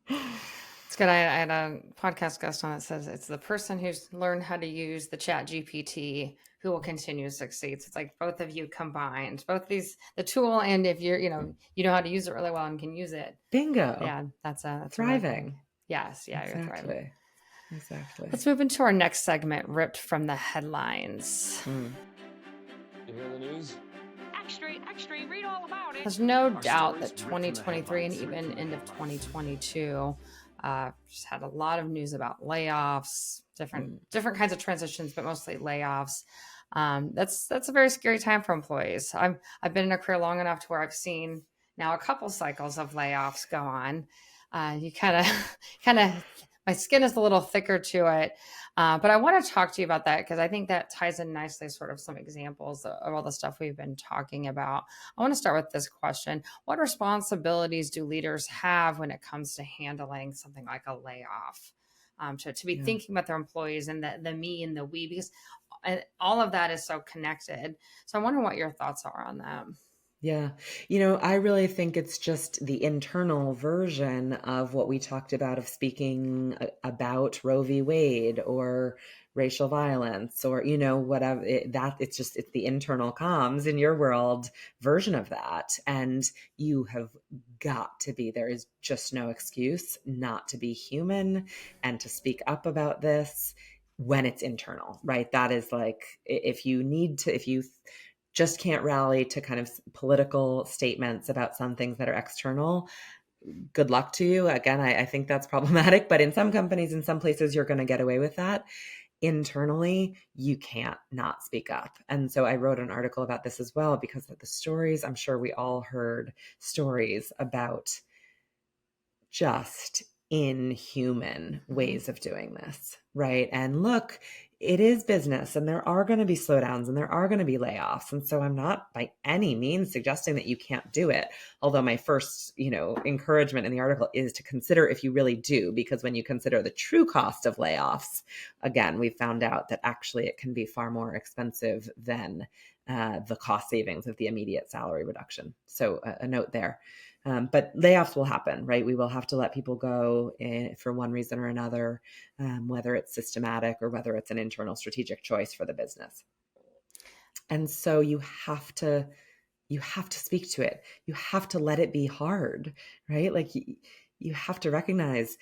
It's good. I had a podcast guest on that says it's the person who's learned how to use the Chat GPT who will continue to succeed. So it's like both of you combined, both the tool, and if you're, you know how to use it really well and can use it. Bingo. Yeah, that's thriving. Yes. Yeah. Exactly. You're thriving. Exactly. Let's move into our next segment, ripped from the headlines. You hear the news? Extra, read all about it. There's no doubt that 2023 and even end of 2022 just had a lot of news about layoffs, different kinds of transitions, but mostly layoffs. That's a very scary time for employees. I've been in a career long enough to where I've seen now a couple cycles of layoffs go on. You kind of my skin is a little thicker to it. But I want to talk to you about that because I think that ties in nicely, sort of some examples of all the stuff we've been talking about. I want to start with this question. What responsibilities do leaders have when it comes to handling something like a layoff? To be thinking about their employees and the me and the we, because all of that is so connected. So I wonder what your thoughts are on that. Yeah. I really think it's just the internal version of what we talked about of speaking about Roe v. Wade or racial violence or, whatever it's the internal comms in your world version of that. And you have got to be, there is just no excuse not to be human and to speak up about this when it's internal, right? That is like, if you just can't rally to kind of political statements about some things that are external, good luck to you. Again, I think that's problematic, but in some companies, in some places, you're going to get away with that. Internally, you can't not speak up. And so I wrote an article about this as well, because of the stories, I'm sure we all heard stories about just inhuman ways of doing this, right? And look, it is business and there are going to be slowdowns and there are going to be layoffs. And so I'm not by any means suggesting that you can't do it. Although my first, encouragement in the article is to consider if you really do, because when you consider the true cost of layoffs, again, we found out that actually it can be far more expensive than the cost savings of the immediate salary reduction. So a note there. But layoffs will happen, right? We will have to let people go for one reason or another, whether it's systematic or whether it's an internal strategic choice for the business. And so you have to speak to it. You have to let it be hard, right? Like you have to recognize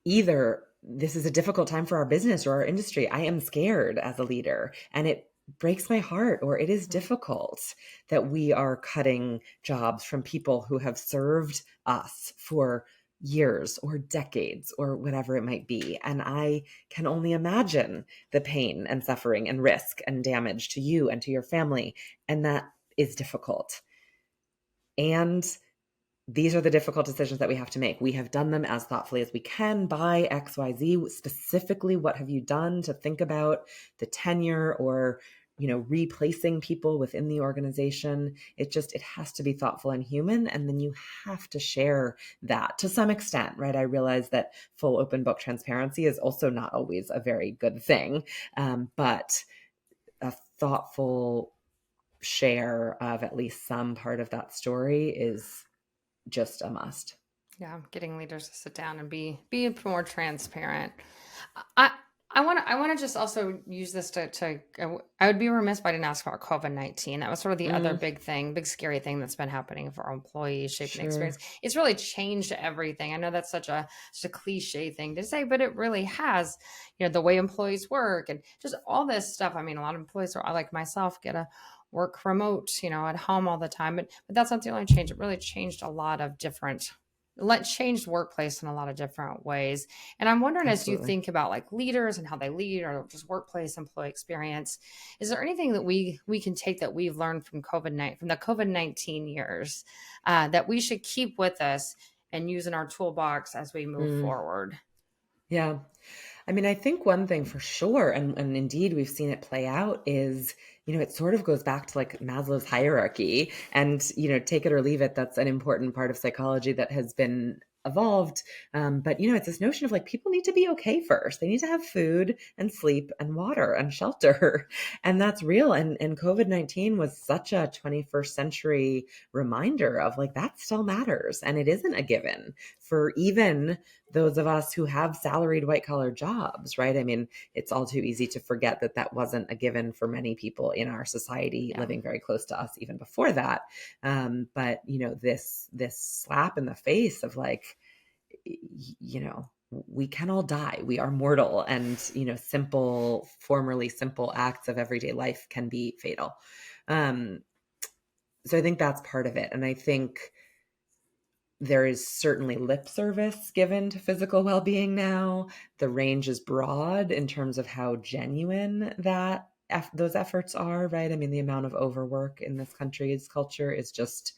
this is a difficult time for our business or our industry. I am scared as a leader, and it breaks my heart, or it is difficult that we are cutting jobs from people who have served us for years or decades or whatever it might be. And I can only imagine the pain and suffering and risk and damage to you and to your family. And that is difficult. And these are the difficult decisions that we have to make. We have done them as thoughtfully as we can by XYZ. Specifically, what have you done to think about the tenure or, replacing people within the organization? It has to be thoughtful and human. And then you have to share that to some extent, right? I realize that full open book transparency is also not always a very good thing. But a thoughtful share of at least some part of that story is just a must. Yeah, getting leaders to sit down and be more transparent. I want to just also use this to I would be remiss if I didn't ask about COVID-19. That was sort of the other big scary thing that's been happening for our employees, shaping the experience. It's really changed everything. I know that's such a cliche thing to say, but it really has. The way employees work and just all this stuff. I mean, a lot of employees are like myself get a work remote, at home all the time. But that's not the only change. It really changed changed workplace in a lot of different ways. And I'm wondering, Absolutely. As you think about like leaders and how they lead or just workplace employee experience, is there anything that we can take that we've learned from the COVID-19 years that we should keep with us and use in our toolbox as we move forward? Yeah. I mean, I think one thing for sure, and indeed we've seen it play out, is, it sort of goes back to like Maslow's hierarchy, and, take it or leave it. That's an important part of psychology that has been evolved. But, it's this notion of like, people need to be okay first. They need to have food and sleep and water and shelter. And that's real. And COVID-19 was such a 21st century reminder of like, that still matters. And it isn't a given for even those of us who have salaried white collar jobs, right? I mean, it's all too easy to forget that wasn't a given for many people in our society living very close to us even before that. But, this slap in the face of like, we can all die. We are mortal, and, formerly simple acts of everyday life can be fatal. So I think that's part of it. And I think there is certainly lip service given to physical well-being now. The range is broad in terms of how genuine those efforts are, right? I mean, the amount of overwork in this country's culture is just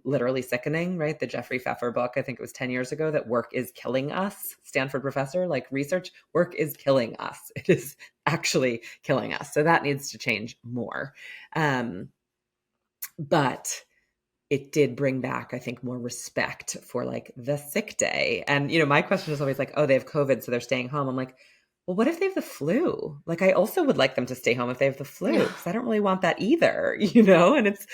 literally sickening, right? The Jeffrey Pfeffer book, I think it was 10 years ago, that work is killing us. Stanford professor, like research, work is killing us. It is actually killing us. So that needs to change more. But it did bring back, I think, more respect for like the sick day. And, my question is always like, oh, they have COVID, so they're staying home. I'm like, well, what if they have the flu? Like, I also would like them to stay home if they have the flu, because I don't really want that either, and it's,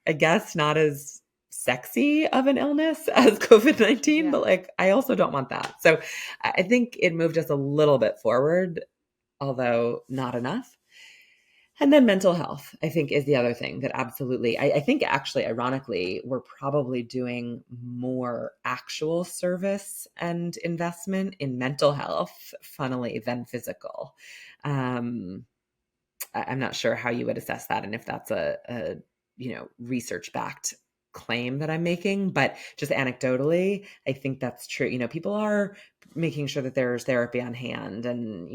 I guess, not as sexy of an illness as COVID-19, but like, I also don't want that. So I think it moved us a little bit forward, although not enough. And then mental health, I think, is the other thing that absolutely, I think actually, ironically, we're probably doing more actual service and investment in mental health, funnily, than physical. I'm not sure how you would assess that and if that's a research-backed claim that I'm making, but just anecdotally, I think that's true. People are making sure that there's therapy on hand and,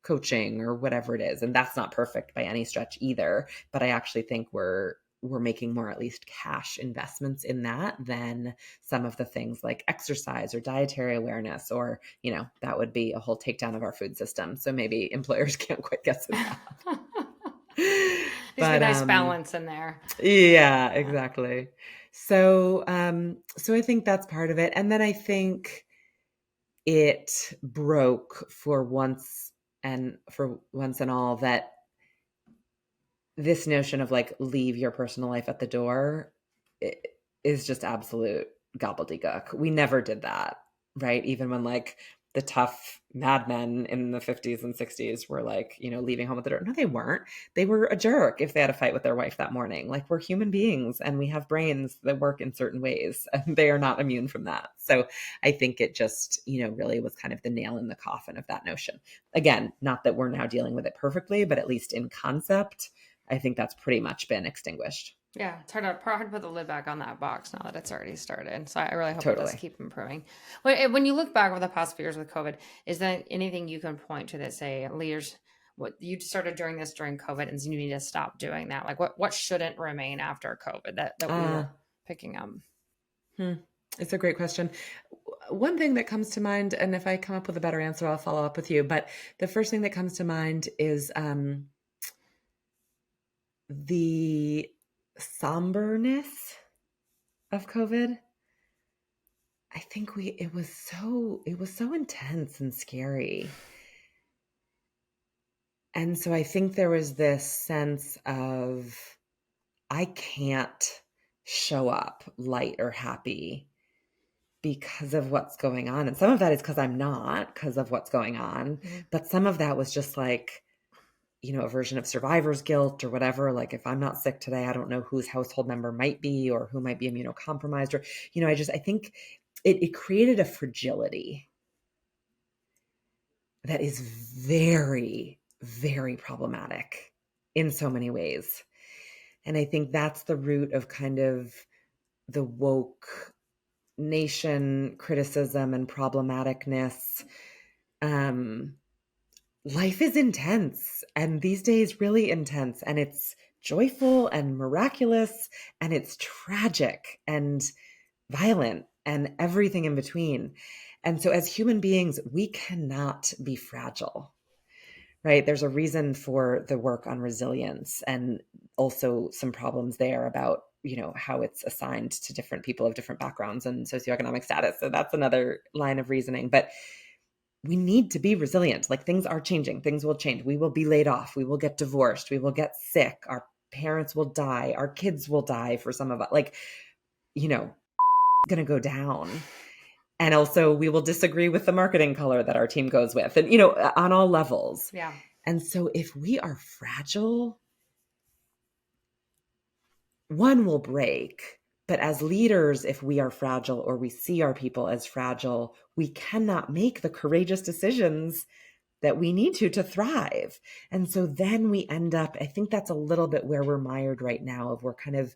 coaching or whatever it is. And that's not perfect by any stretch either. But I actually think we're we're making more, at least cash investments in that than some of the things like exercise or dietary awareness, or, that would be a whole takedown of our food system. So maybe employers can't quite get to that. There's a nice balance in there. Yeah, exactly. So, so I think that's part of it. And then I think it broke for once and all that this notion of like leave your personal life at the door is just absolute gobbledygook. We never did that, right? Even when like the tough madmen in the 50s and 60s were like, leaving home at the door. No, they weren't. They were a jerk if they had a fight with their wife that morning. Like, we're human beings and we have brains that work in certain ways, and they are not immune from that. So I think it just, really was kind of the nail in the coffin of that notion. Again, not that we're now dealing with it perfectly, but at least in concept, I think that's pretty much been extinguished. Yeah, it's hard to put the lid back on that box now that it's already started. So I really hope it Totally. does keep improving. When you look back over the past few years with COVID, is there anything you can point to that say leaders, what you started during COVID, and you need to stop doing that? Like what shouldn't remain after COVID that we were picking up? It's a great question. One thing that comes to mind, and if I come up with a better answer, I'll follow up with you. But the first thing that comes to mind is the somberness of COVID. I think it was so intense and scary. And so I think there was this sense of, I can't show up light or happy because of what's going on. And some of that is because I'm not, because of what's going on. Mm-hmm. But some of that was just like, a version of survivor's guilt or whatever. Like, if I'm not sick today, I don't know whose household member might be, or who might be immunocompromised, or, I think it created a fragility that is very, very problematic in so many ways. And I think that's the root of kind of the woke nation criticism and problematicness. Life is intense, and these days really intense, and it's joyful and miraculous, and it's tragic and violent and everything in between. And so as human beings, we cannot be fragile, right? There's a reason for the work on resilience, and also some problems there about, how it's assigned to different people of different backgrounds and socioeconomic status. So that's another line of reasoning. But we need to be resilient. Like, things are changing. Things will change. We will be laid off. We will get divorced. We will get sick. Our parents will die. Our kids will die for some of us. Like, going to go down. And also we will disagree with the marketing color that our team goes with, and, on all levels. Yeah. And so if we are fragile, one will break. But as leaders, if we are fragile, or we see our people as fragile, we cannot make the courageous decisions that we need to thrive. And so then we end up, I think that's a little bit where we're mired right now, of we're kind of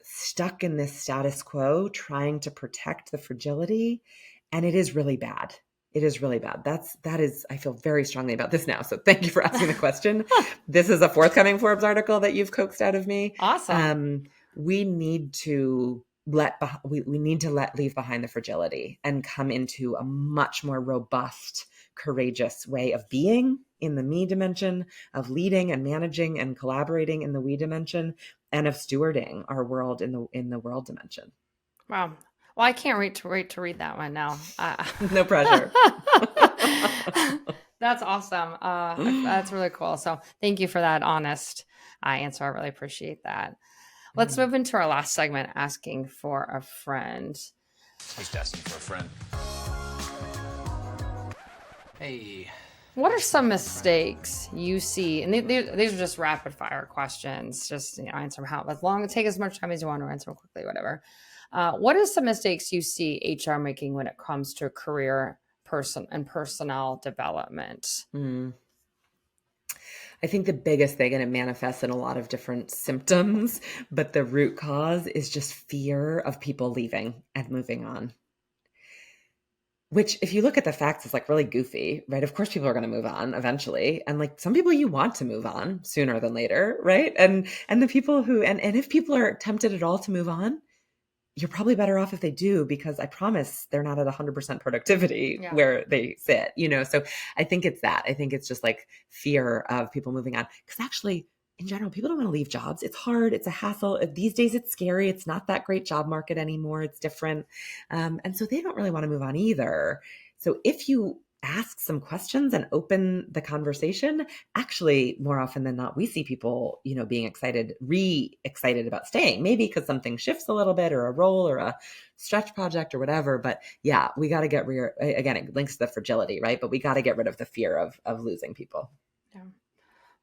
stuck in this status quo, trying to protect the fragility. And it is really bad. It is really bad. I feel very strongly about this now. So thank you for asking the question. This is a forthcoming Forbes article that you've coaxed out of me. Awesome. We need to leave behind the fragility and come into a much more robust, courageous way of being in the me dimension, of leading and managing and collaborating in the we dimension, and of stewarding our world in the world dimension. Wow. Well, I can't wait to read that one now. No pressure. That's awesome. That's really cool. So thank you for that honest answer. I really appreciate that. Let's move into our last segment, asking for a friend. Just asking for a friend. Hey. What are some mistakes you see? And these are just rapid fire questions. Just answer them as long, take as much time as you want, or answer them quickly, whatever. What are some mistakes you see HR making when it comes to career and personnel development? I think the biggest thing, and it manifests in a lot of different symptoms, but the root cause is just fear of people leaving and moving on. Which, if you look at the facts, is like really goofy, right? Of course, people are going to move on eventually, and like some people you want to move on sooner than later, right? And the people who and if people are tempted at all to move on, you're probably better off if they do, because I promise they're not at 100% productivity Yeah. where they sit, So I think it's that. I think it's just like fear of people moving on, because actually, in general, people don't want to leave jobs. It's hard. It's a hassle. These days, it's scary. It's not that great job market anymore. It's different. And so they don't really want to move on either. So if you ask some questions and open the conversation, actually, more often than not, we see people, being excited about staying, maybe because something shifts a little bit, or a role or a stretch project or whatever. But yeah, we got to get again, it links to the fragility, right? But we got to get rid of the fear of losing people. Yeah.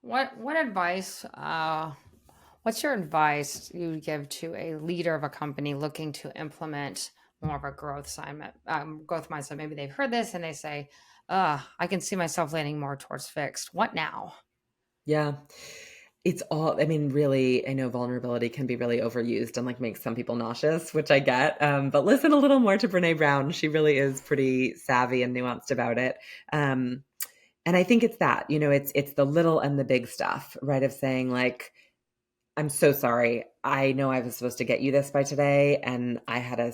What advice, what's your advice you would give to a leader of a company looking to implement more of a growth mindset? Maybe they've heard this and they say, I can see myself leaning more towards fixed. What now? Yeah. It's all, I mean, really, I know vulnerability can be really overused and like makes some people nauseous, which I get. But listen a little more to Brene Brown. She really is pretty savvy and nuanced about it. And I think it's that, it's the little and the big stuff, right? Of saying like, I'm so sorry. I know I was supposed to get you this by today, and I had a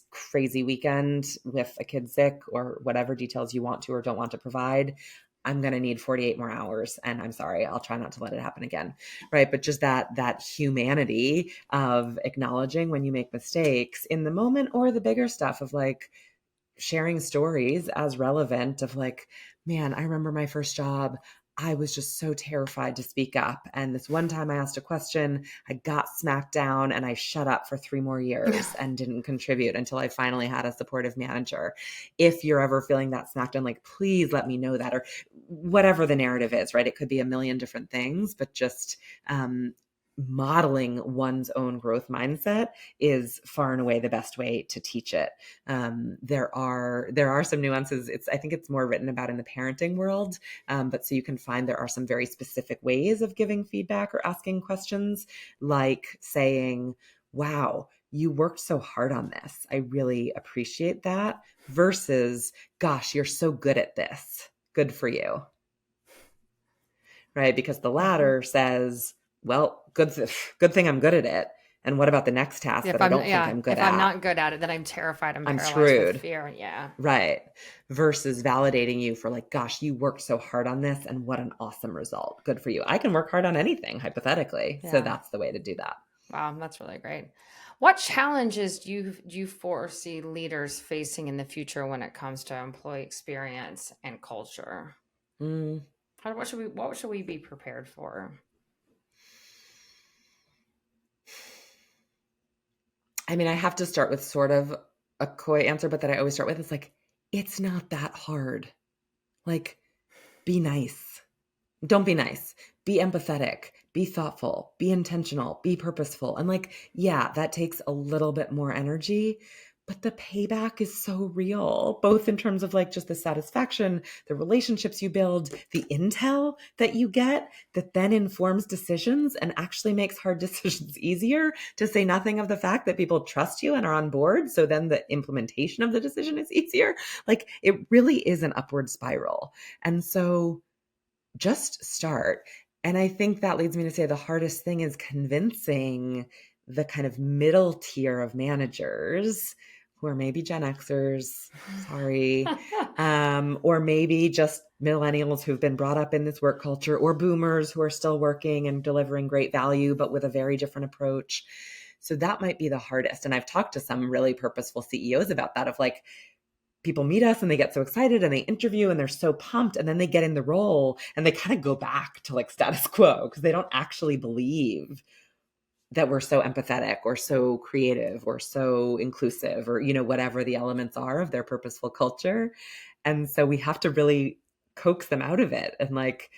crazy weekend with a kid sick, or whatever details you want to or don't want to provide. I'm going to need 48 more hours, and I'm sorry. I'll try not to let it happen again. Right. But just that humanity of acknowledging when you make mistakes in the moment, or the bigger stuff of like sharing stories as relevant of like, man, I remember my first job. I was just so terrified to speak up. And this one time I asked a question, I got smacked down, and I shut up for 3 more years and didn't contribute until I finally had a supportive manager. If you're ever feeling that smacked down, like, please let me know that, or whatever the narrative is, right? It could be a million different things, but just modeling one's own growth mindset is far and away the best way to teach it. There are some nuances. I think it's more written about in the parenting world. But so you can find there are some very specific ways of giving feedback or asking questions, like saying, wow, you worked so hard on this. I really appreciate that. Versus, gosh, you're so good at this. Good for you. Right? Because the latter says, well, good thing I'm good at it. And what about the next task that I don't think I'm good at? If I'm not good at it, then I'm terrified. I'm paralyzed screwed. with fear. Yeah. Right. Versus validating you for like, gosh, you worked so hard on this, and what an awesome result. Good for you. I can work hard on anything, hypothetically. Yeah. So that's the way to do that. Wow, that's really great. What challenges do you foresee leaders facing in the future when it comes to employee experience and culture? What should we be prepared for? I mean, I have to start with sort of a coy answer, but that I always start with is like, it's not that hard. Like, be nice. Don't be nice. Be empathetic. Be thoughtful. Be intentional. Be purposeful. And like, yeah, that takes a little bit more energy, but the payback is so real, both in terms of like just the satisfaction, the relationships you build, the intel that you get that then informs decisions and actually makes hard decisions easier, to say nothing of the fact that people trust you and are on board. So then the implementation of the decision is easier. Like, it really is an upward spiral. And so just start. And I think that leads me to say the hardest thing is convincing the kind of middle tier of managers who are maybe Gen Xers, sorry, or maybe just millennials who've been brought up in this work culture, or boomers who are still working and delivering great value, but with a very different approach. So that might be the hardest. And I've talked to some really purposeful CEOs about that, of like, people meet us and they get so excited and they interview and they're so pumped, and then they get in the role and they kind of go back to like status quo because they don't actually believe that we're so empathetic or so creative or so inclusive, or, whatever the elements are of their purposeful culture. And so we have to really coax them out of it. And like,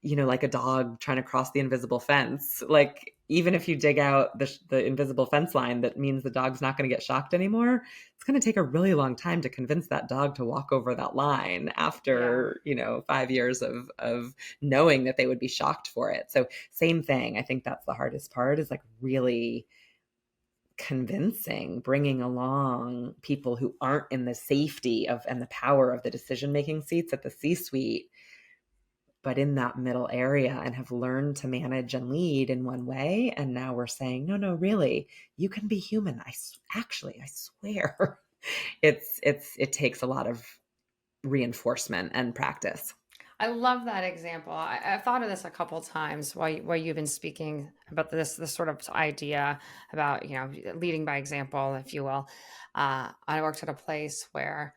like a dog trying to cross the invisible fence, like, even if you dig out the invisible fence line, that means the dog's not going to get shocked anymore. It's going to take a really long time to convince that dog to walk over that line after, 5 years of knowing that they would be shocked for it. So same thing. I think that's the hardest part, is like really convincing, bringing along people who aren't in the safety of and the power of the decision-making seats at the C-suite, but in that middle area, and have learned to manage and lead in one way. And now we're saying, no, really, you can be human. I swear. It takes a lot of reinforcement and practice. I love that example. I've thought of this a couple times while you've been speaking about this sort of idea about, leading by example, if you will. I worked at a place where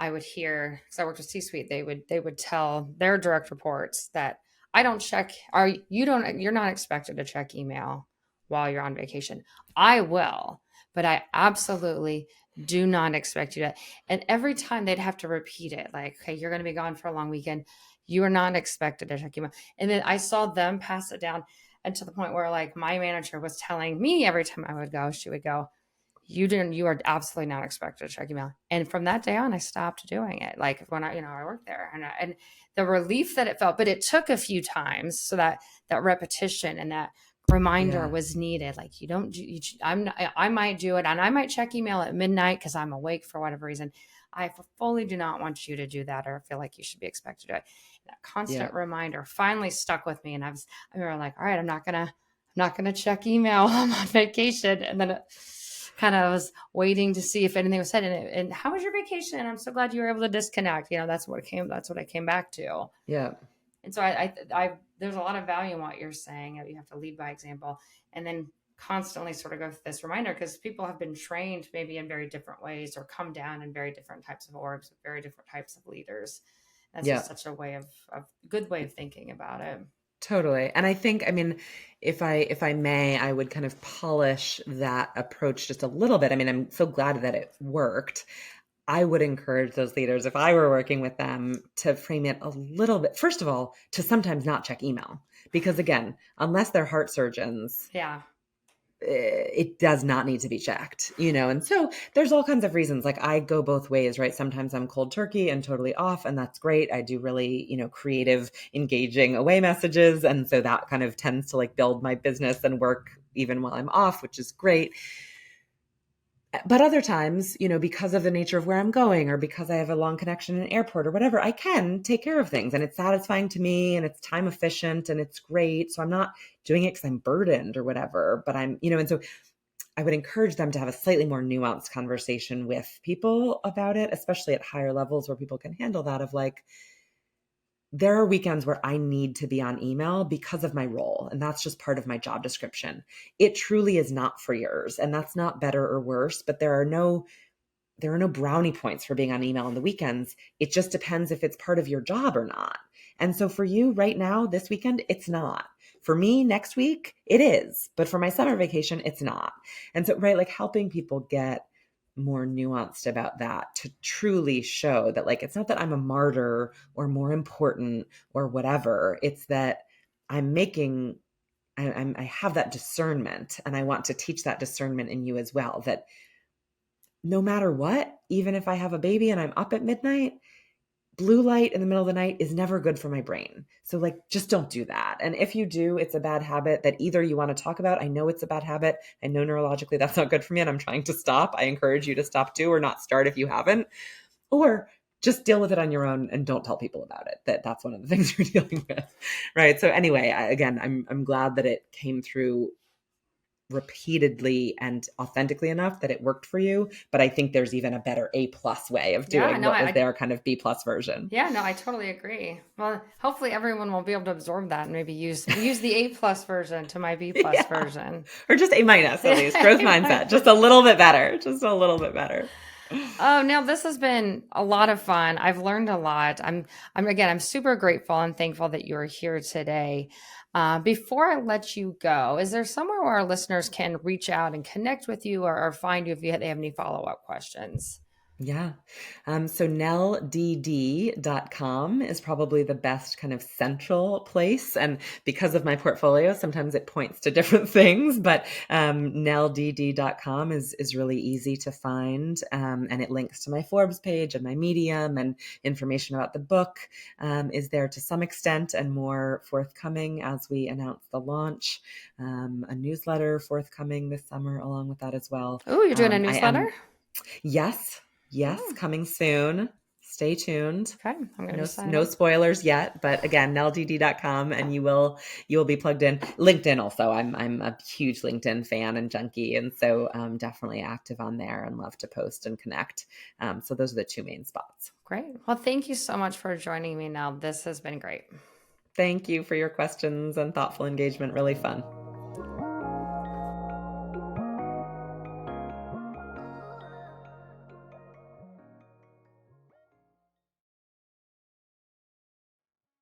I would hear, because I worked with C-suite, they would tell their direct reports that I don't check, or you're not expected to check email while you're on vacation. I will, but I absolutely do not expect you to. And every time they'd have to repeat it, like, okay, you're going to be gone for a long weekend. You are not expected to check email. And then I saw them pass it down, and to the point where, like, my manager was telling me every time I would go, she would go, you are absolutely not expected to check email. And from that day on, I stopped doing it. Like, when I worked there, and the relief that it felt, but it took a few times. So that repetition and that reminder was needed. Like, I might do it, and I might check email at midnight because I'm awake for whatever reason. I fully do not want you to do that, or feel like you should be expected to do it. That constant reminder finally stuck with me. And I remember, like, all right, I'm not gonna check email while I'm on vacation. And then it kind of was waiting to see if anything was said. And how was your vacation? And I'm so glad you were able to disconnect. That's what I came back to. Yeah. And so I there's a lot of value in what you're saying. You have to lead by example, and then constantly sort of go through this reminder, because people have been trained maybe in very different ways, or come down in very different types of orgs with very different types of leaders. That's just such a way of good way of thinking about it. Totally. And I think, if I may, I would kind of polish that approach just a little bit. I'm so glad that it worked. I would encourage those leaders, if I were working with them, to frame it a little bit. First of all, to sometimes not check email, because again, unless they're heart surgeons, it does not need to be checked, And so there's all kinds of reasons. Like, I go both ways, right? Sometimes I'm cold turkey and totally off, and that's great. I do really, creative, engaging away messages. And so that kind of tends to, like, build my business and work even while I'm off, which is great. But other times, because of the nature of where I'm going, or because I have a long connection in an airport or whatever, I can take care of things, and it's satisfying to me, and it's time efficient, and it's great. So I'm not doing it because I'm burdened or whatever, but I'm, and so I would encourage them to have a slightly more nuanced conversation with people about it, especially at higher levels where people can handle that, of like, there are weekends where I need to be on email because of my role, and that's just part of my job description. It truly is not for yours, and that's not better or worse, but there are no brownie points for being on email on the weekends. It just depends if it's part of your job or not. And so for you right now, this weekend, it's not. For me, next week, it is. But for my summer vacation, it's not. And so, right, like, helping people get more nuanced about that, to truly show that, like, it's not that I'm a martyr or more important or whatever. It's that I have that discernment, and I want to teach that discernment in you as well, that no matter what, even if I have a baby and I'm up at midnight, blue light in the middle of the night is never good for my brain. So, like, just don't do that. And if you do, it's a bad habit that either you want to talk about. I know it's a bad habit. I know neurologically that's not good for me, and I'm trying to stop. I encourage you to stop too, or not start if you haven't, or just deal with it on your own and don't tell people about it. That's one of the things you're dealing with. Right. So anyway, I'm glad that it came through repeatedly and authentically enough that it worked for you. But I think there's even a better A+ way of doing what was their kind of B+ version. Yeah, no, I totally agree. Well, hopefully everyone will be able to absorb that and maybe use the A+ version to my B+ version. Or just A- at least. Growth mindset. Just a little bit better. Just a little bit better. Oh, Nell, this has been a lot of fun. I've learned a lot. I'm super grateful and thankful that you are here today. Before I let you go, is there somewhere where our listeners can reach out and connect with you, or find you if they have any follow-up questions? Yeah. So NellDD.com is probably the best kind of central place. And because of my portfolio, sometimes it points to different things, but NellDD.com is really easy to find. And it links to my Forbes page and my Medium, and information about the book is there to some extent, and more forthcoming as we announce the launch. A newsletter forthcoming this summer along with that as well. Oh, you're doing a I newsletter? am. Yes. Yes, Oh, coming soon. Stay tuned. okay. I'm going to No, be signing no up. spoilers yet, but again, nelldd.com, and you will be plugged in. LinkedIn also. I'm a huge LinkedIn fan and junkie, and so definitely active on there and love to post and connect. So those are the two main spots. Great. Well, thank you so much for joining me, Nell. This has been great. Thank you for your questions and thoughtful engagement. Really fun.